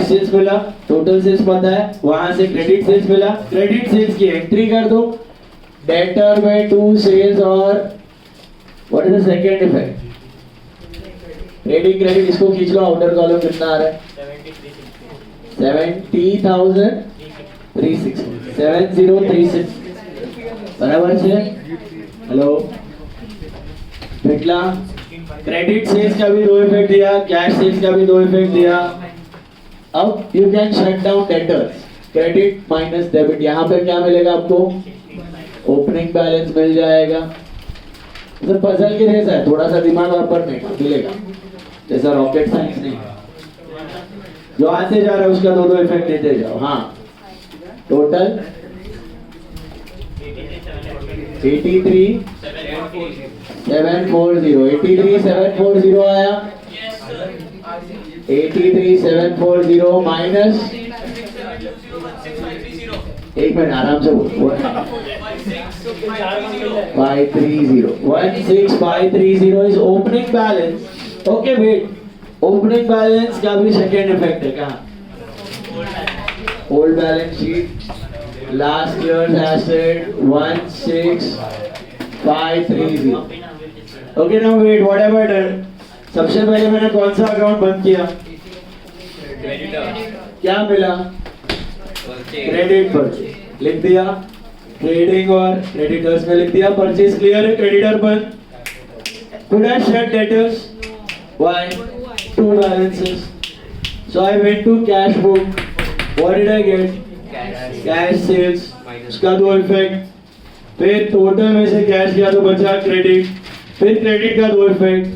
सेल्स मिला, टोटल सेल्स पता है, वहां से क्रेडिट सेल्स मिला. क्रेडिट सेल्स की एंट्री कर दो. डेटर में टू सेल्स और what is the second effect? Trading credit. इसको खींच लो, आउटर कॉलम कितना आ रहा है? 70,360. 7036 बराबर से. हेलो बेटला, क्रेडिट सेल्स का भी दो इफेक्ट दिया, कैश सेल्स का भी दो इफेक्ट दिया. अब you can shut down debtors. Credit minus debit. यहाँ पे क्या मिलेगा आपको? ओपनिंग बैलेंस मिल जाएगा. तो पजल के जैसा है, थोड़ा सा दिमाग वापरने का मिलेगा, जैसा रॉकेट साइंस नहीं. जो आते जा रहा है उसका दो इफेक्ट देते जाओ. हाँ, टोटल 83,740 आया. 83,740 माइनस, एक मिनट आराम से बोल. 16,530 is opening balance. Okay wait, opening balance का भी सेकेंड इफेक्ट है. कहाँ? Old balance sheet, last year asset 16,530. Okay now wait, what have I done? सबसे पहले मैंने कौन सा अकाउंट बंद किया? क्या मिला? Credit purchase. लिख दिया. ट्रेडिंग और क्रेडिटर्स में लिख दिया. परचेज क्लियर है, क्रेडिटर बंद. Could I shed debtors? Why? Two balances. So I went to cash book. What did I get? Cash sales. उसका दो इफेक्ट. फिर टोटल में से कैश गया तो बचा क्रेडिट. फिर क्रेडिट का दो इफेक्ट.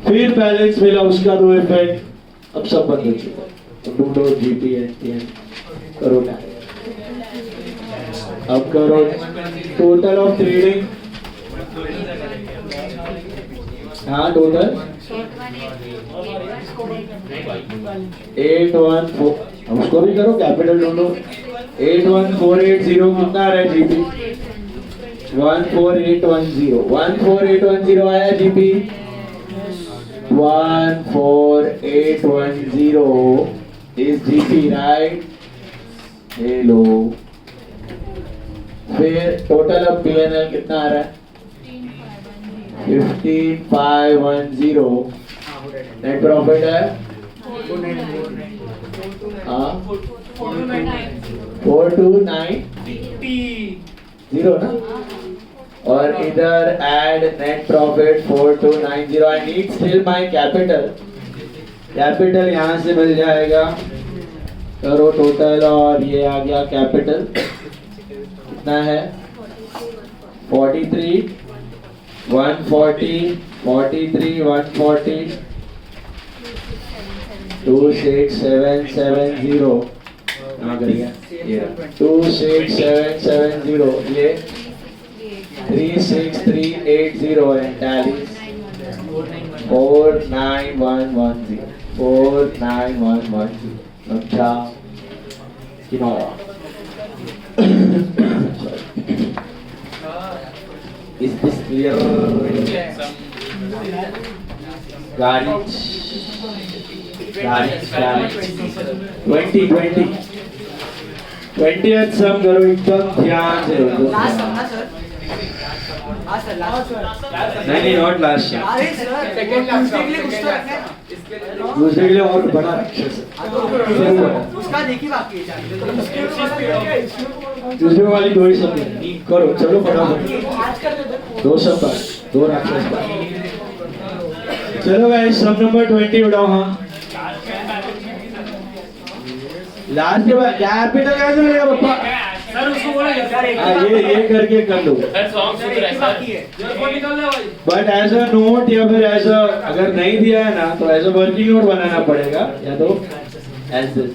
फिर बैलेंस मिला उसका दो इफेक्ट, अब सब बंद हो चुका। तो लूडो जीपी एन करो ना, अब करो टोटल ऑफ ट्रेडिंग। हाँ टोटल 814, उसको भी करो कैपिटल ढूंढो। 81480 कितना आ रहा है जीपी? 14810, 14810 आया GP. 14810 is GP, right? Hello, फिर टोटल ऑफ PNL कितना आ रहा है? 15510। नेट प्रॉफिट है 4290 ना, और इधर add net profit 4290। I need still my capital, capital यहाँ से मिल जाएगा। करो टोटल, और ये आ गया कैपिटल कितना है? 43 140 43 140 26770 कहाँ कर गया? 26770, ये 36380 and tally 49110 49110। अच्छा किनारा is this clear? गाड़ी 20th सम करो, एकदम ध्यान से। नहीं नॉट लास्ट, दूसरे के लिए और बड़ा दूसरे वाली दो ही सब करो। चलो फटाफट, दो सब बार, दो राक्षस बार। चलो गाइस, सब नंबर 20 उठाओ। हाँ लास्ट के बाद कैपिटल कैसे मिलेगा पापा? सर उसको बोला ये करके कर लो। बट एज अ नोट या फिर एज अ, अगर नहीं दिया है ना तो एज अ वर्किंग नोट बनाना पड़ेगा, या तो एज दिस।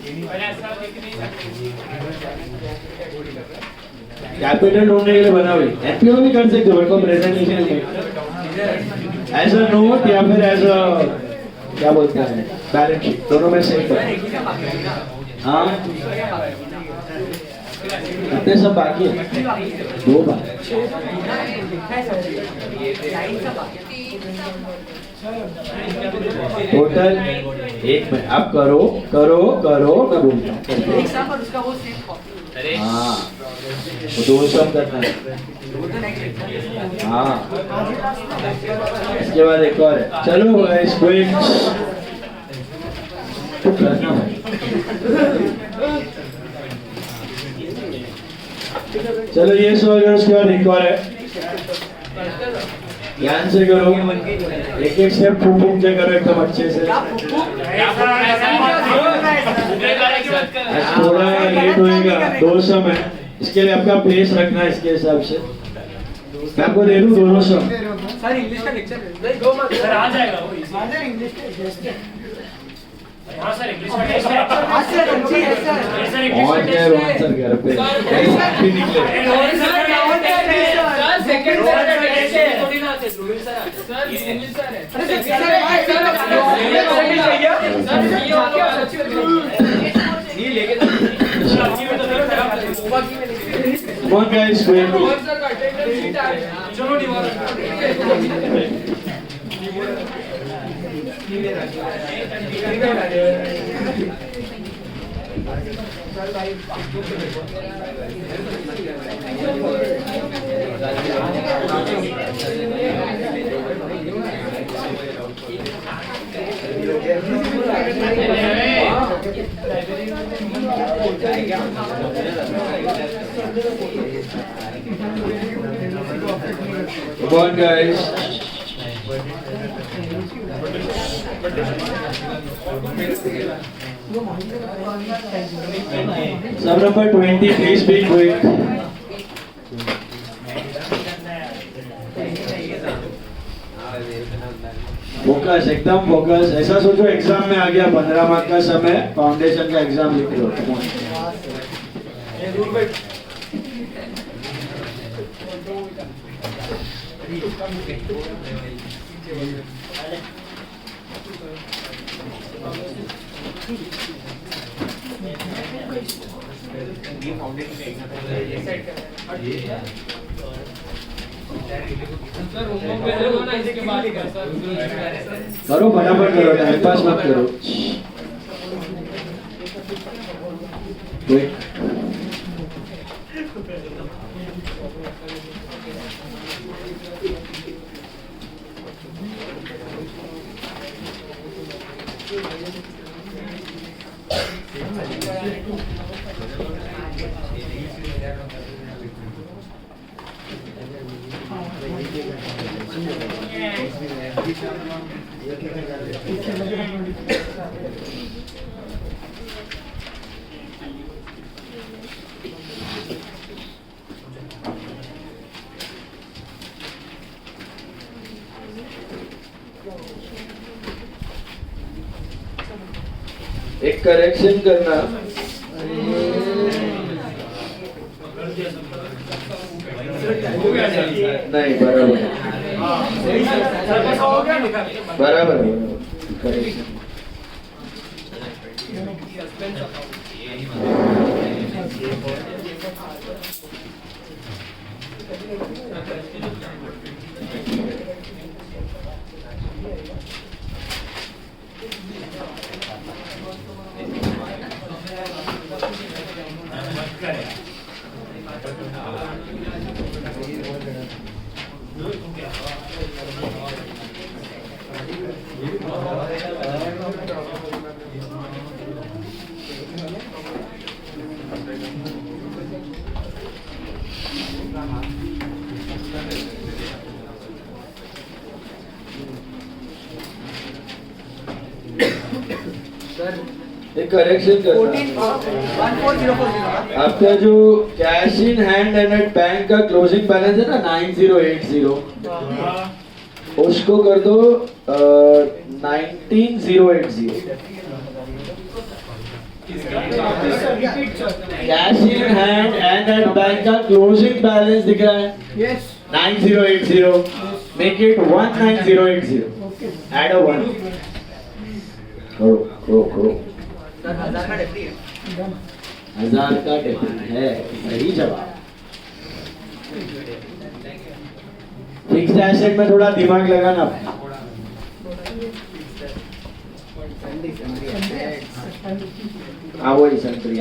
कैपिटल ढूंढने के लिए बनाओ, एनपीओ भी कर सकते हो, को प्रेजेंटेशन में एज अ नोट या फिर एज अ क्या बोलते हैं बैलेंस शीट, दोनों में से एक। हाँ कितने सब बाकी है? 2 बार। टोटल 1 में। अब करो करो करो, मैं बोलता हूँ। हाँ वो 2 सब करना है। हाँ इसके बाद एक और है। चलो इसको एक करना है। चलो ये सो गया, उसके बाद एक और है। ध्यान से करो, एक एक स्टेप फूक फूक के करो एकदम अच्छे से। थोड़ा लेट होएगा, 2 सम है, इसके लिए आपका प्लेस रखना है इसके हिसाब से। मैं आपको दे दूं दोनों सम। सर इंग्लिश का लेक्चर सर आ जाएगा वो इंग्लिश का। हाँ सर इंग्लिश का टेस्ट है। सर अच्छी है सर। सर इंग्लिश और का क्या टेस्ट रोहन सर घर पे सर निकले। सेकंड सर का टेस्ट है। थोड़ी ना आते रोहित सर इंग्लिश सर है। अरे सर नहीं लेके कौन गाइस सर का अटेंडेंस शीट आ है। चलो निवारण Come on guys. Sub number 20, please be quick. Focus, एकदम फोकस। ऐसा सोचो एग्जाम में आ गया, 15 मार्क का समय, फाउंडेशन का एग्जाम लिख रहे हो। Come on. सर होमवर्क पहले हो ना, इसके बाद ही कर सर। करो, फटाफट करो, टाइम पास मत करो। Quick. एक करेक्शन करना, नहीं बराबर बराबर करेक्शन। एक करेक्शन करना, आपका जो cash in hand and at bank का क्लोजिंग बैलेंस है ना 9080, उसको कर दो 19080। Cash in hand and at bank का क्लोजिंग बैलेंस दिख रहा है, Yes. 9080, मेक इट 19080, ऐड अ 1। करो। हजार का डेप्री है। 1000 का डेप्री है, सही जवाब। फिक्स्ड एसेट में थोड़ा दिमाग लगाना। हाँ वही संतरी।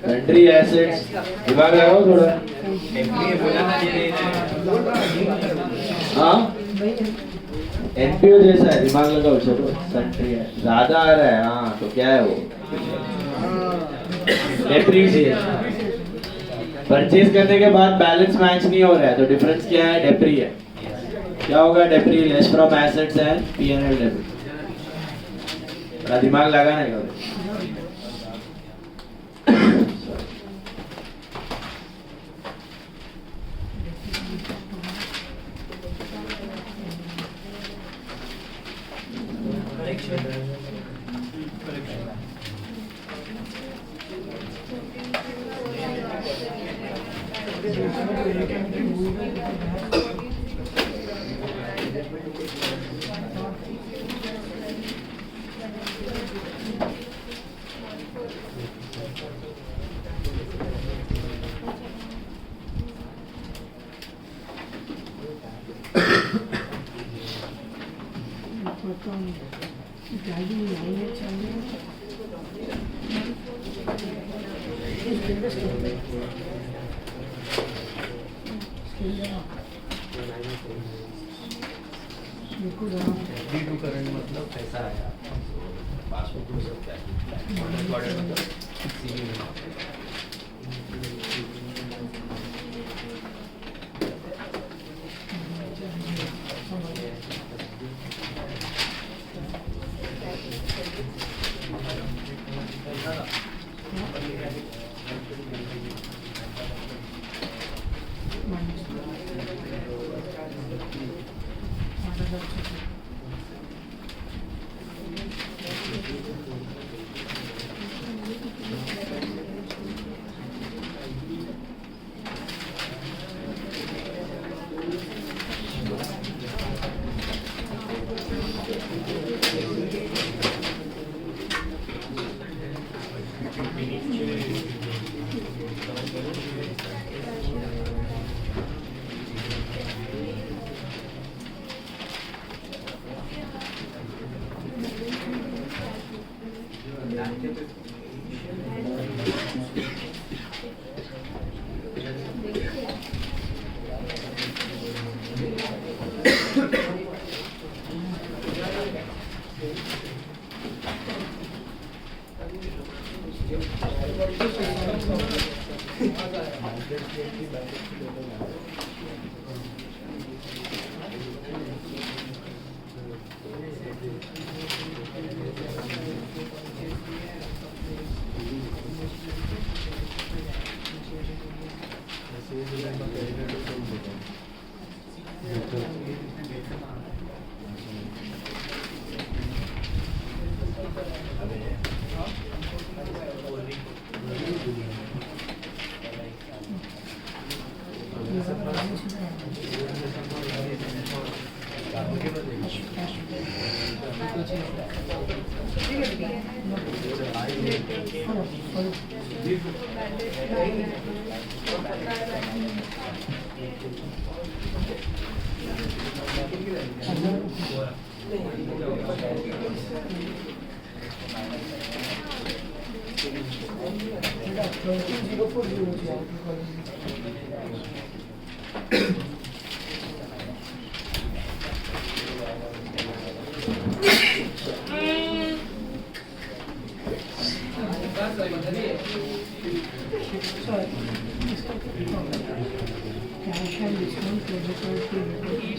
कंट्री एसेट्स दिमाग लगाओ थोड़ा। हाँ एनपीओ जैसा है, दिमाग लगाओ। चलो कंट्री है, ज्यादा आ रहा है। हाँ तो क्या है वो, डेप्रीसिएशन। परचेज करने के बाद बैलेंस मैच नहीं हो रहा है, तो डिफरेंस क्या है, डेप्री है। क्या होगा, depre less from assets and PNL debit. थोड़ा दिमाग लगाना है। D2 करंट मतलब ऐसा आया पासबुक हो सकता है मतलब CV में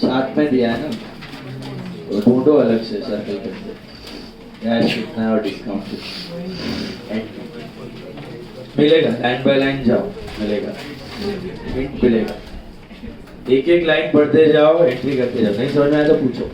साथ में दिया है ना, तो ढूंढो अलग से सर्कल करके यार कितना और डिस्काउंट मिलेगा। लाइन बाय लाइन जाओ, मिलेगा, हिंट मिलेगा। एक एक लाइन पढ़ते जाओ, एंट्री करते जाओ। नहीं समझ में आया तो पूछो।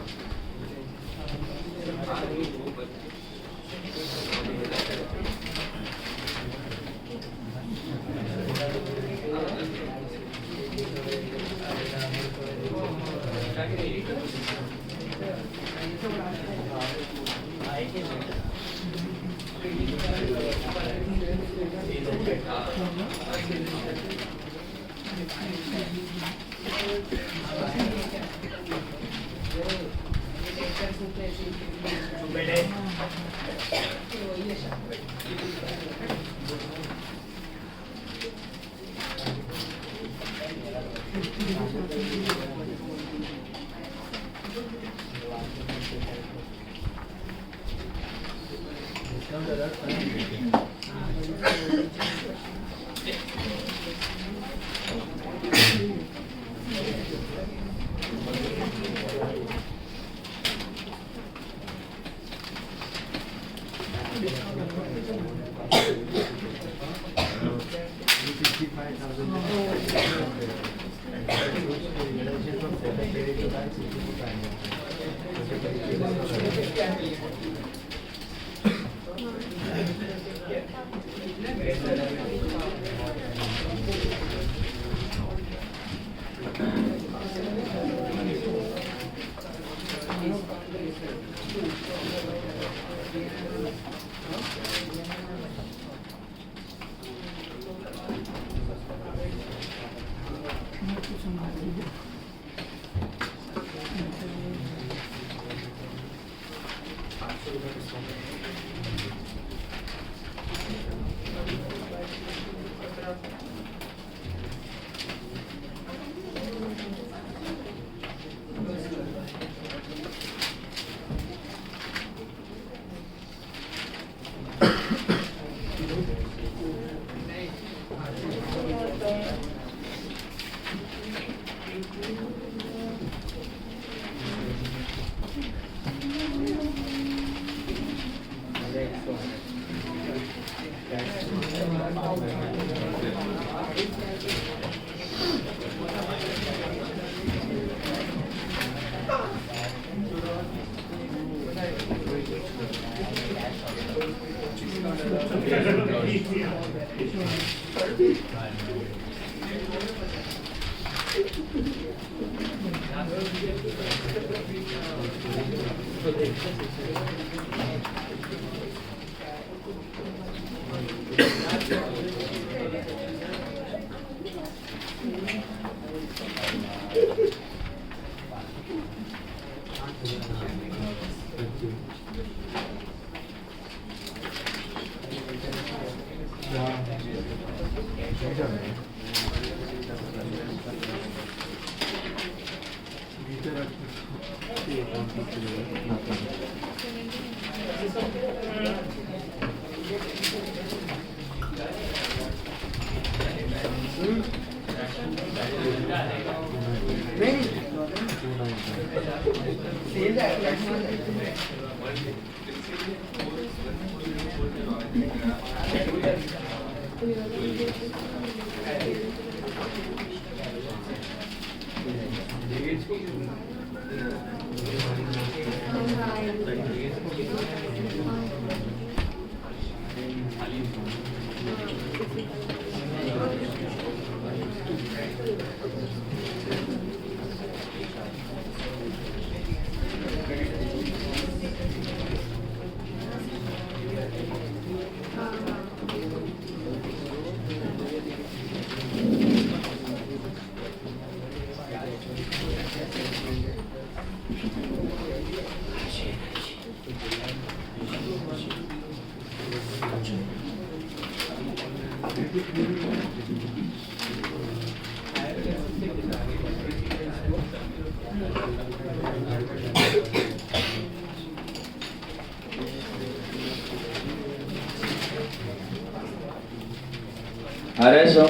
आ रहे सो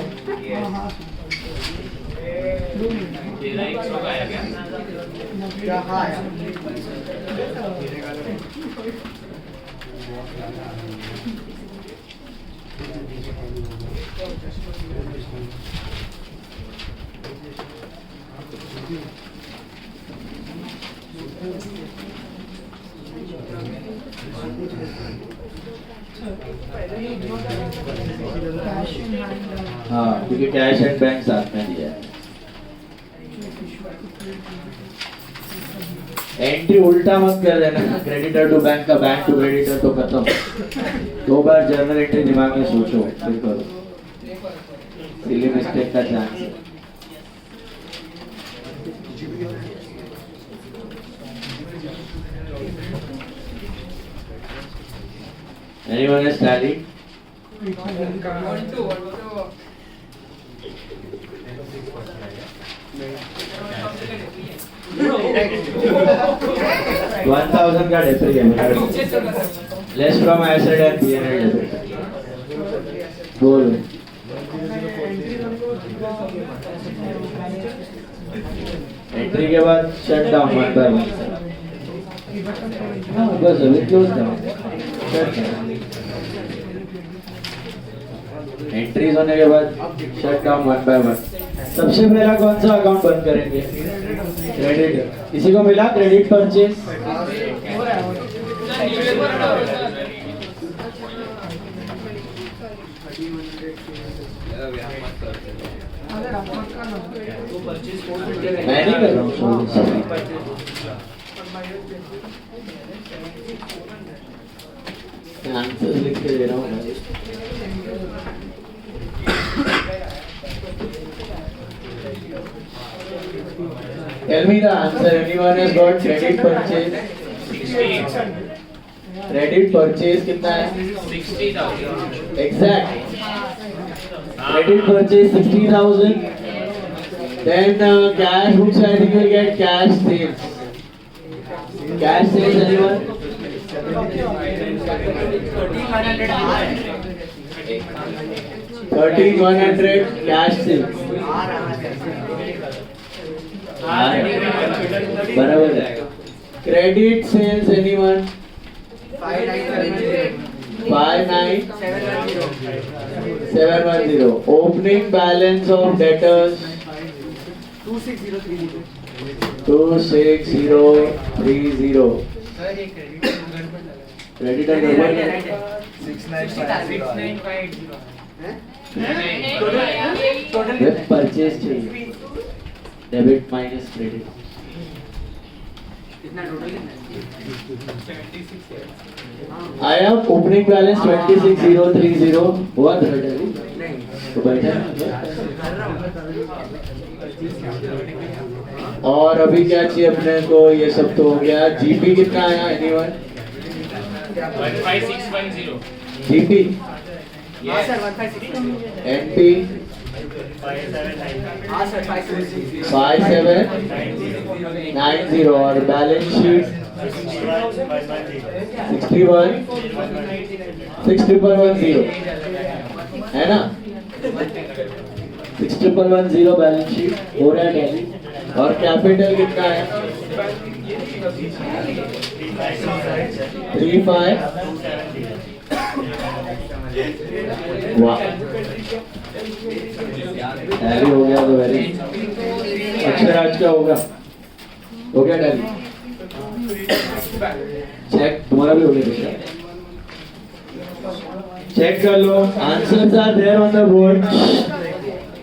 तेरा 100 का आया क्या? हाँ, क्योंकि कैश एंड बैंक साथ में दिया है। एंट्री उल्टा मत कर देना, क्रेडिटर टू बैंक का बैंक टू क्रेडिटर तो खत्म। 2 बार जर्नल एंट्री दिमाग में सोचो फिर करो, सिली मिस्टेक का चांस है। Anyone has tallied? 1000 का depreciation less from asset and P&L debit. बोल एंट्री के बाद शट डाउन 1 बाय 1। हाँ बस अभी क्लोज करो, शट डाउन। एंट्रीज होने के बाद शट डाउन 1 बाय 1। सबसे पहला कौन सा अकाउंट बंद करेंगे? क्रेडिट। किसी को मिला क्रेडिट परचेज? मैं नहीं कर रहा हूँ, आंसर लिख के दे रहा हूँ मैं। Tell me the answer. Anyone has got credit purchase? Credit purchase कितना है? 60,000. Exact. Credit purchase 60,000. Then cash books, I think you'll get cash sales. Cash sales, anyone? 13,100 cash sales. बराबर है. Credit sales, anyone? 59,710. Opening balance of debtors 26030. Creditor number 695. with purchase चाहिए. Debit minus credit. आया opening balance 26030 हुआ था तो बैठा. और अभी क्या चाहिए अपने को? ये सब तो हो गया. जीपी कितना आया? एनीवन? 15610. जीपी. Yes. एनपी 5790 और बैलेंस शीट 6110 है ना? 6110 बैलेंस शीट हो रहा है टैली. और कैपिटल कितना है? 35. वाह, टैली हो गया तो वेरी. अक्षर आज का होगा. हो गया टैली. चेक तुम्हारा भी हो गया बेटा. चेक कर लो. Answers are there on the board.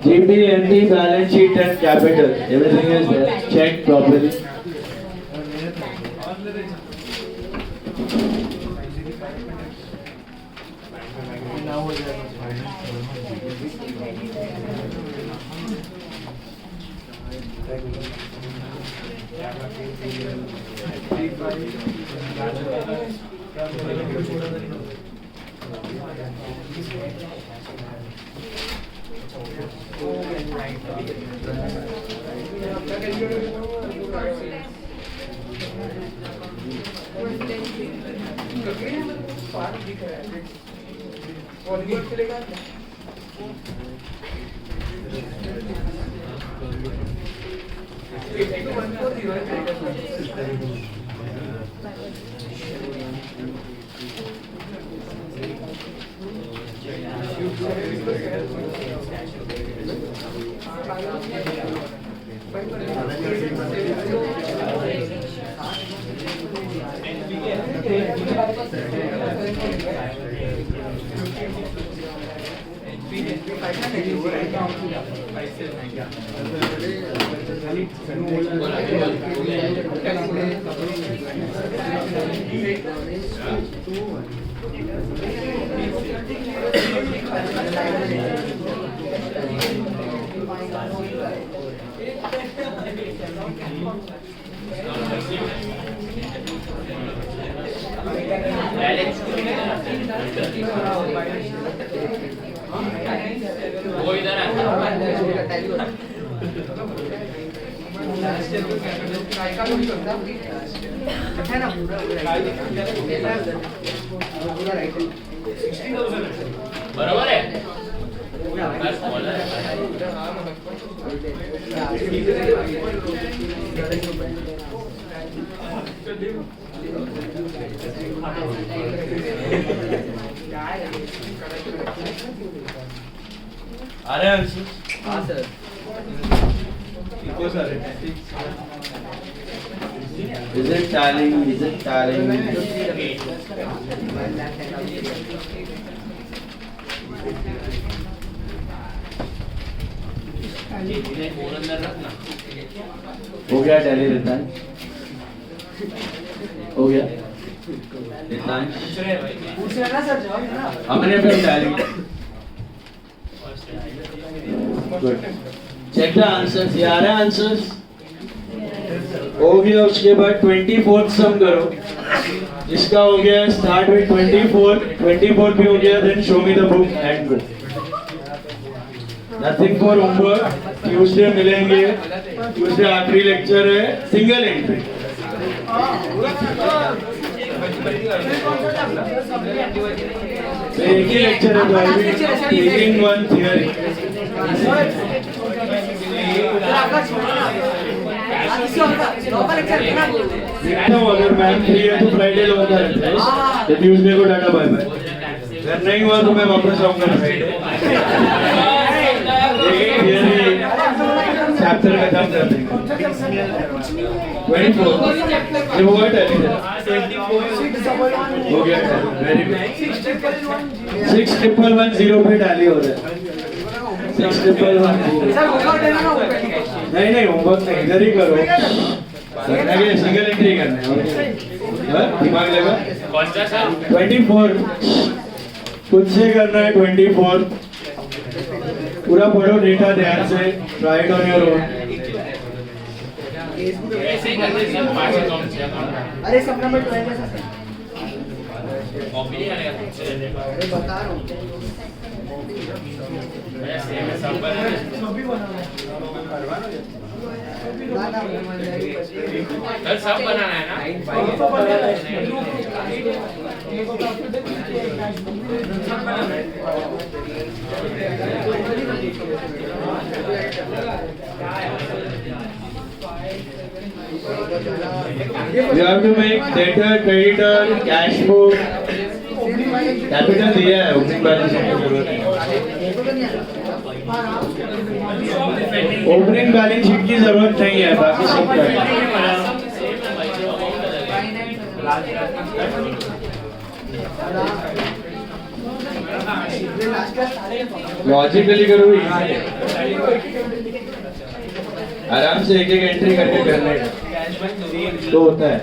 GP, NP, balance sheet and capital. Everything is there. Check properly. वो इधर है बरोबर है. आ रहे हैं अंशु? हाँ sir. Echo sir. Is it tallying? Is it tallying? हो गया टैली रिटर्न. हो गया रिटर्न. हमने पे tally. Good. Check the answers, ये आ रहे हैं आंसर्स? हो गया, उसके बाद 24th सम करो, जिसका हो गया स्टार्ट विद 24 भी हो गया, then show me the book and go. Nothing for homework, Tuesday मिलेंगे, ट्यूसडे आखिरी लेक्चर है, सिंगल एंट्री। एक ही लेक्चर है, टीचिंग वन थियरी। देखता हूँ अगर मैम फ्री है तो फ्राइडे लगा रहता है, तो ट्यूसडे को डाटा बाय बाय। अगर नहीं हुआ तो मैं वापस आऊंगा फ्राइडे। चैप्टर खत्म कर देंगे। 24 ये हुआ टैली हो गया, वेरी गुड। 6110 पे टैली हो रहा है। 6110 नहीं होमवर्क नहीं, इधर ही करो, सिंगल एंट्री करना है, दिमाग लगा। 24 खुद से करना है, 24 पूरा पढ़ो, डेटा ध्यान से, राइट ऑन योर ओन। ऐसे ही करते हैं सर, 5 अकाउंट से अरे सब नंबर 12 है सर। कॉपी नहीं करेगा खुद से। अरे बता रहा हूँ। मैं सेम है सब पर। सर सब बनाना है ना? You have to make debtor, creditor, cash book, capital दिया है, ओपनिंग बैलेंस की जरूरत है। ओपनिंग बैलेंस शीट की जरूरत नहीं है, बाकी सब करेंगे। लॉजिकली करो, आराम से एक एक एंट्री करके करने तो होता है।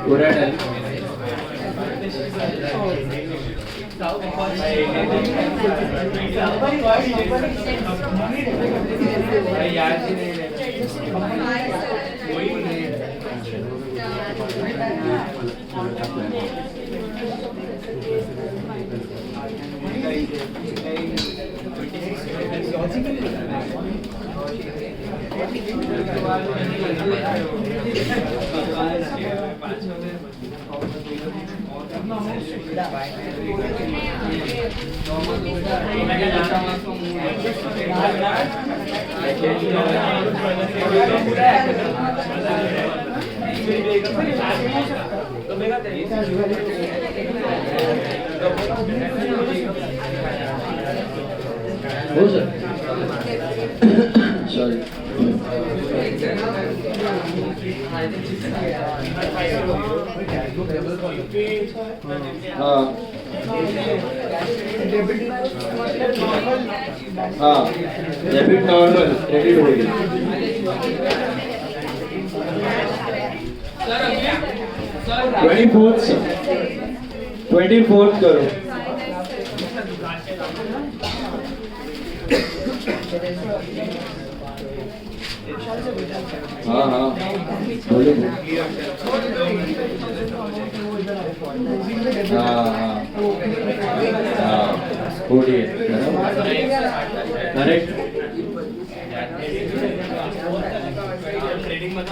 पूरा डन। हो सर, सॉरी। हाँ हाँ, डेबिट नॉर्मल, क्रेडिट हो गया। सर 24th करो। हाँ हाँ बोलो। करेक्ट. ट्रेडिंग मत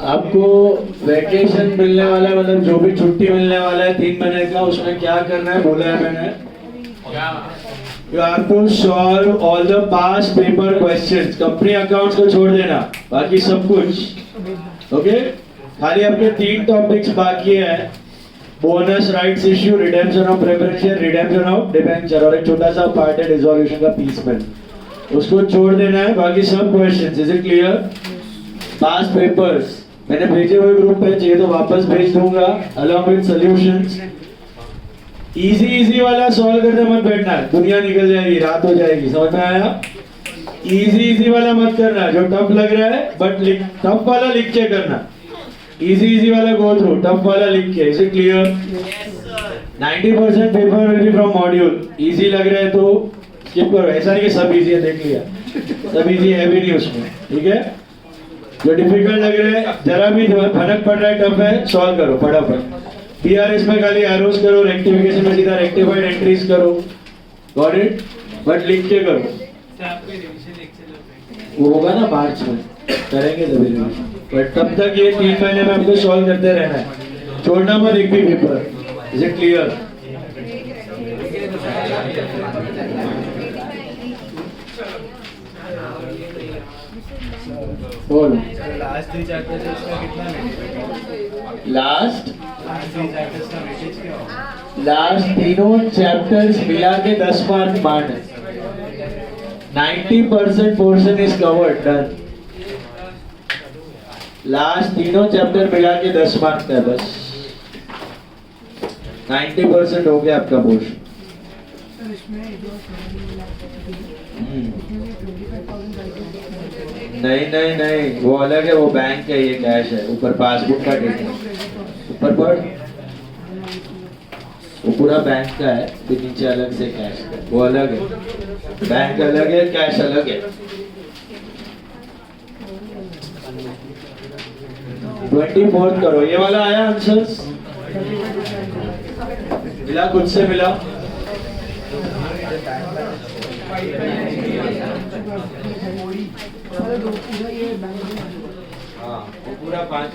आपको वैकेशन मिलने वाला है, मतलब जो भी छुट्टी मिलने वाला है 3 महीने का, उसमें क्या करना है बोला है मैंने. You have to solve all the past paper questions. Company accounts को छोड़ देना, बाकी सब कुछ ओके. खाली आपके 3 टॉपिक्स बाकी है. Bonus rights issue, redemption of preference share, redemption of debenture, और एक छोटा सा पार्ट है डिसॉल्यूशन का पीसमेंट. उसको छोड़ देना है, बाकी सब questions. Is it clear? Past papers मैंने भेजे हुए ग्रुप पे, चाहिए तो वापस भेज दूंगा अलॉन्ग विद सॉल्यूशंस. इजी वाला सॉल्व करते मत बैठना, दुनिया निकल जाएगी, रात हो जाएगी. समझ में आया? इजी वाला मत करना, जो टफ लग रहा है बट टफ वाला लिख के करना. इजी वाला गो थ्रू, टफ वाला लिख के. Is it clear? 90% paper will be from module. Easy लग रहा है तो स्किप करो. ऐसा नहीं कि सब इजी है, देख लिया सब इजी है भी नहीं उसमें. ठीक है, जो डिफिकल्ट लग रहा है, जरा भी फर्क पड़ रहा है, टफ है, सॉल्व करो फटाफट. पीआरएस में खाली एरोस करो, रेक्टिफिकेशन में सीधा रेक्टिफाइड एंट्रीज करो. Got it? बट लिख के करो. वो होगा ना मार्च में, करेंगे तभी रिवीजन. बट तब तक ये 3 महीने में आपको सॉल्व करते रहना है, छोड़ना मत एक भी पेपर. Is it clear? बोल. लास्ट 3 चैप्टर से इसका कितना वेटेज? लास्ट 3 चैप्टर्स का वेटेज क्या होगा? लास्ट तीनों चैप्टर्स मिला के 10 मार्क मान है. 90% portion is covered, done. Last तीनों चैप्टर मिला के 10 मार्क का है बस. 90% हो गया आपका पोर्शन. नहीं, वो अलग है, वो बैंक है, ये कैश है. ऊपर पासबुक का डेट है, ऊपर पढ़. वो पूरा बैंक का है, फिर नीचे अलग से कैश का. वो अलग है, बैंक अलग है, कैश अलग है. 24th करो. ये वाला आया आंसर्स? मिला, खुद से मिला. हाँ, वो पूरा 5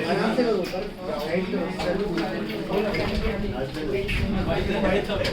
आराम से करो ऊपर राइट थोड़ा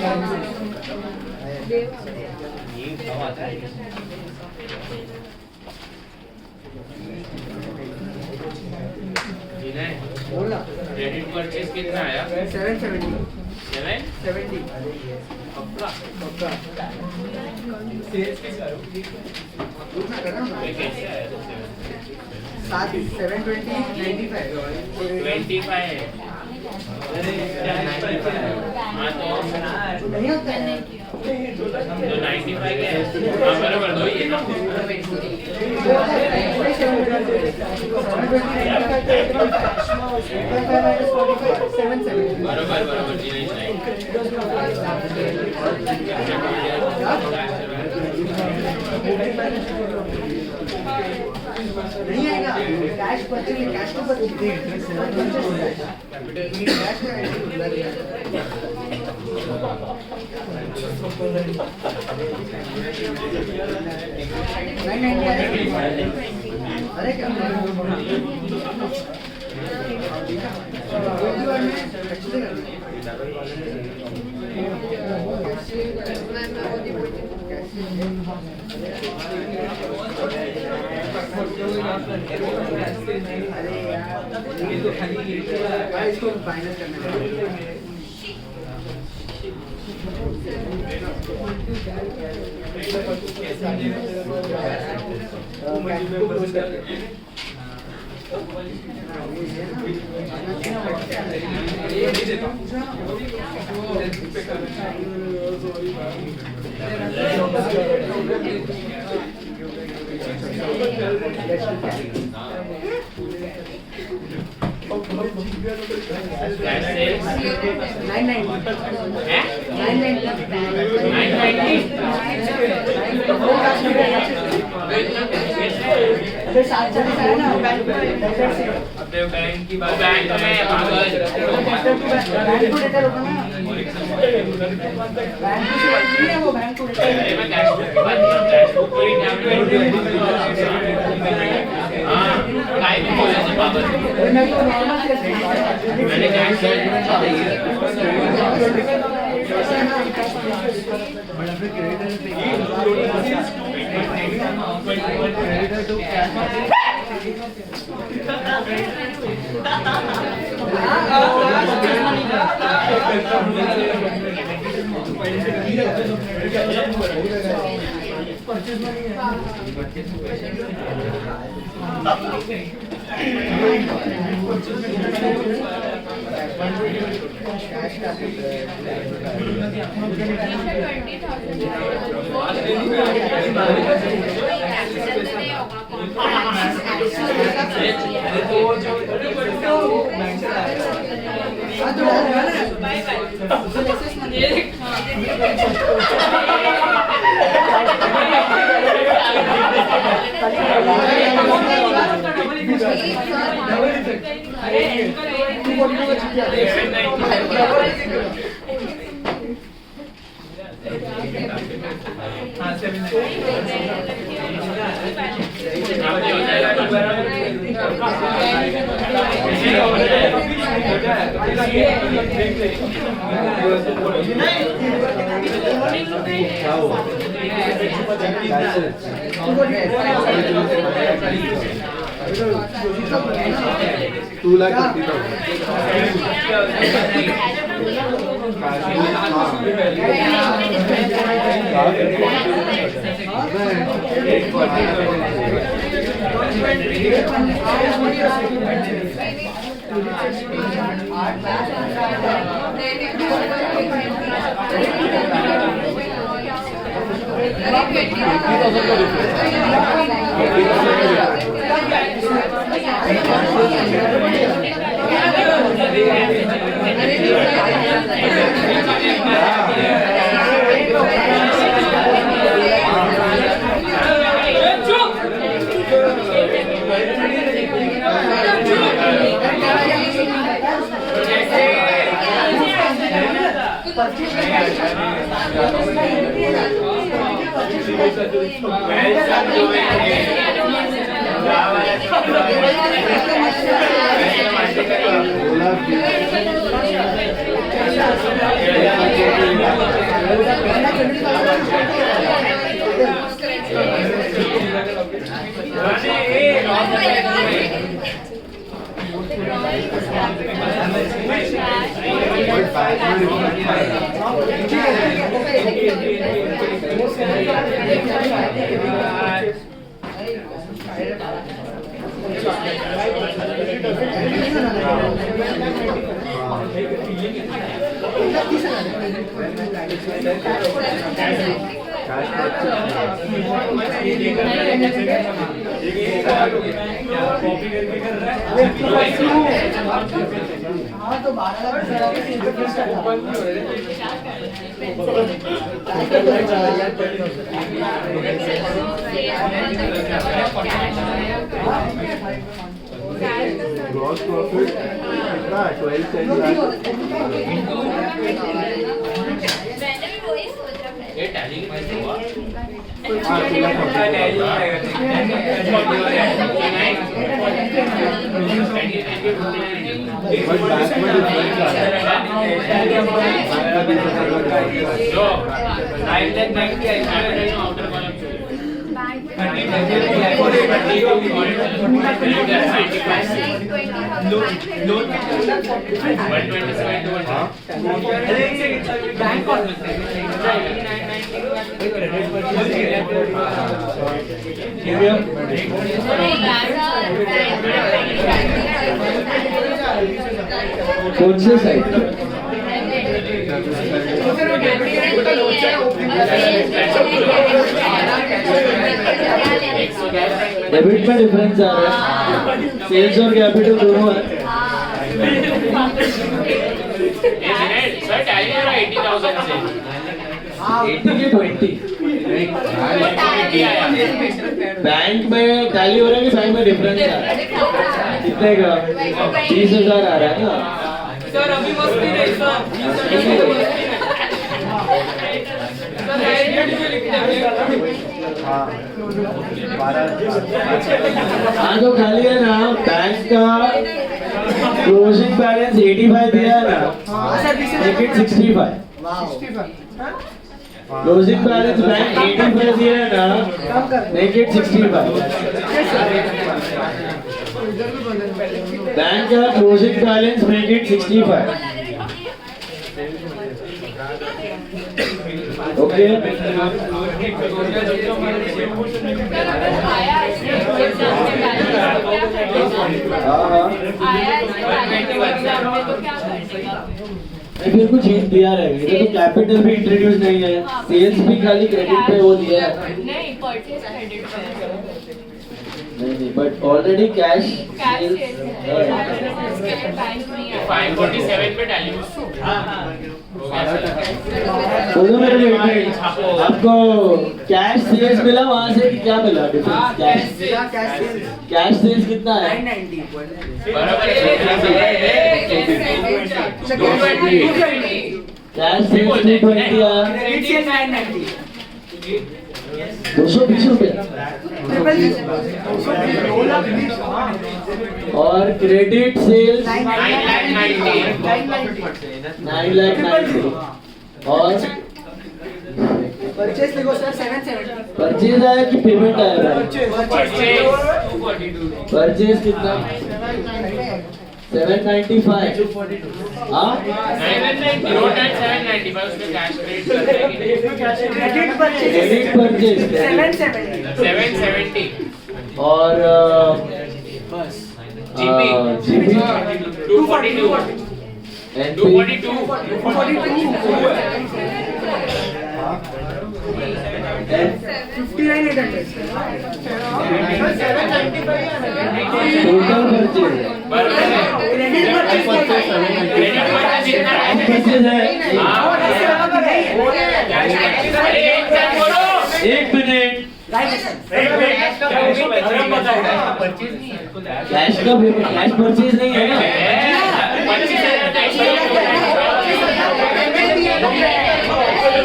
ध्यान बोला क्रेडिट परचेज कितना आया 770 770 पक्का उतना करना ना कैसे आया 720 95 25 है हाँ तो नहीं होता है तो 95 है हाँ बराबर दो ये ना बराबर बराबर जी नहीं नहीं आएगा कैश बचे कैश तो बचे कैश अरे क्या इसको फाइनल करना है अपने बैंक की बात बैंक में पागल अरे मैं कैश बुक की बात कर रहा हूँ कैश बुक की हाँ काय में बोले थे पागल मैंने कैश $20,000 हाँ तो ग्रॉस प्रॉफिट कितना 12 से ये टैली कैसे हुआ? कौन से साइड डेबिट में डिफरेंस आ रहा है, सेल्स और कैपिटल दोनों है। सर टैली हो रहा है 80,000 से 80 के 20 बैंक में टैली हो रहा है कि बैंक में डिफरेंस आ रहा है? कितने का 30,000 आ रहा है ना सर अभी मस्ती नहीं सर हाँ तो खाली है ना, बैंक का क्लोजिंग बैलेंस 85 दिया है ना, लेकिन 65 क्लोजिंग बैलेंस बैंक 85 दिया है ना, लेकिन 65 बैंक का closing balance make it 65 okay फिर कुछ हिंट दिया रहेगा, इधर तो कैपिटल भी इंट्रोड्यूस नहीं है, सेल्स भी खाली क्रेडिट पे वो दिया है। नहीं परचेज क्रेडिट पे नहीं, but already cash is there. 547 पे डाली बोलो मेरे बेटे, आपको कैश सेल्स मिला वहाँ से कि क्या मिला डिफरेंस? कैश सेल्स कितना है? 990. कैश सेल्स 220 आया, Credit sales 990. 220 रुपए और क्रेडिट सेल्स 9,90,000 और Purchase लिखो sir 770. परचेज आया कि पेमेंट आया? परचेज कितना? 795. हाँ, Credit purchase क्रेडिट परचेज 770. 770 और GP 242 NP 59,800. Total purchase Credit purchase purchase है। एक मिनट, कैश का पेमेंट, कैश परचेज नहीं है ना?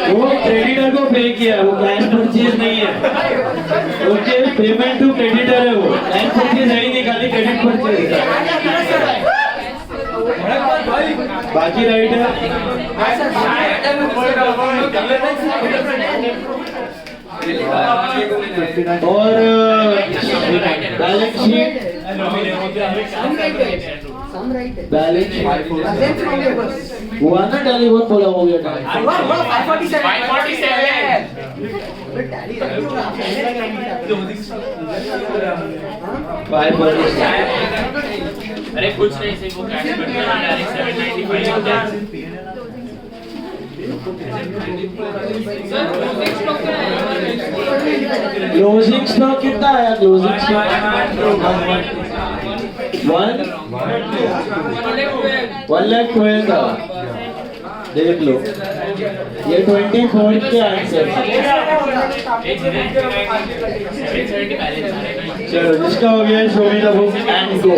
वो क्रेडिटर को पे किया, वो कैश परचेज नहीं है। ओके, पेमेंट टू क्रेडिटर है, वो कैश परचेज है ही नहीं, खाली क्रेडिट परचेज है। बाकी राइट है। और बैलेंस शीट, बैलेंस शीट हुआ ना, टैली बहुत बोला हो गया था। 547. अरे कुछ नहीं, सिर्फ वो कैश करते हैं डायरेक्ट 795 होता है। क्लोजिंग स्टॉक कितना आया? क्लोजिंग स्टॉक 1,12,000 देख लो, ये 24 के आंसर। चलो, जिसका हो गया show me the book and go.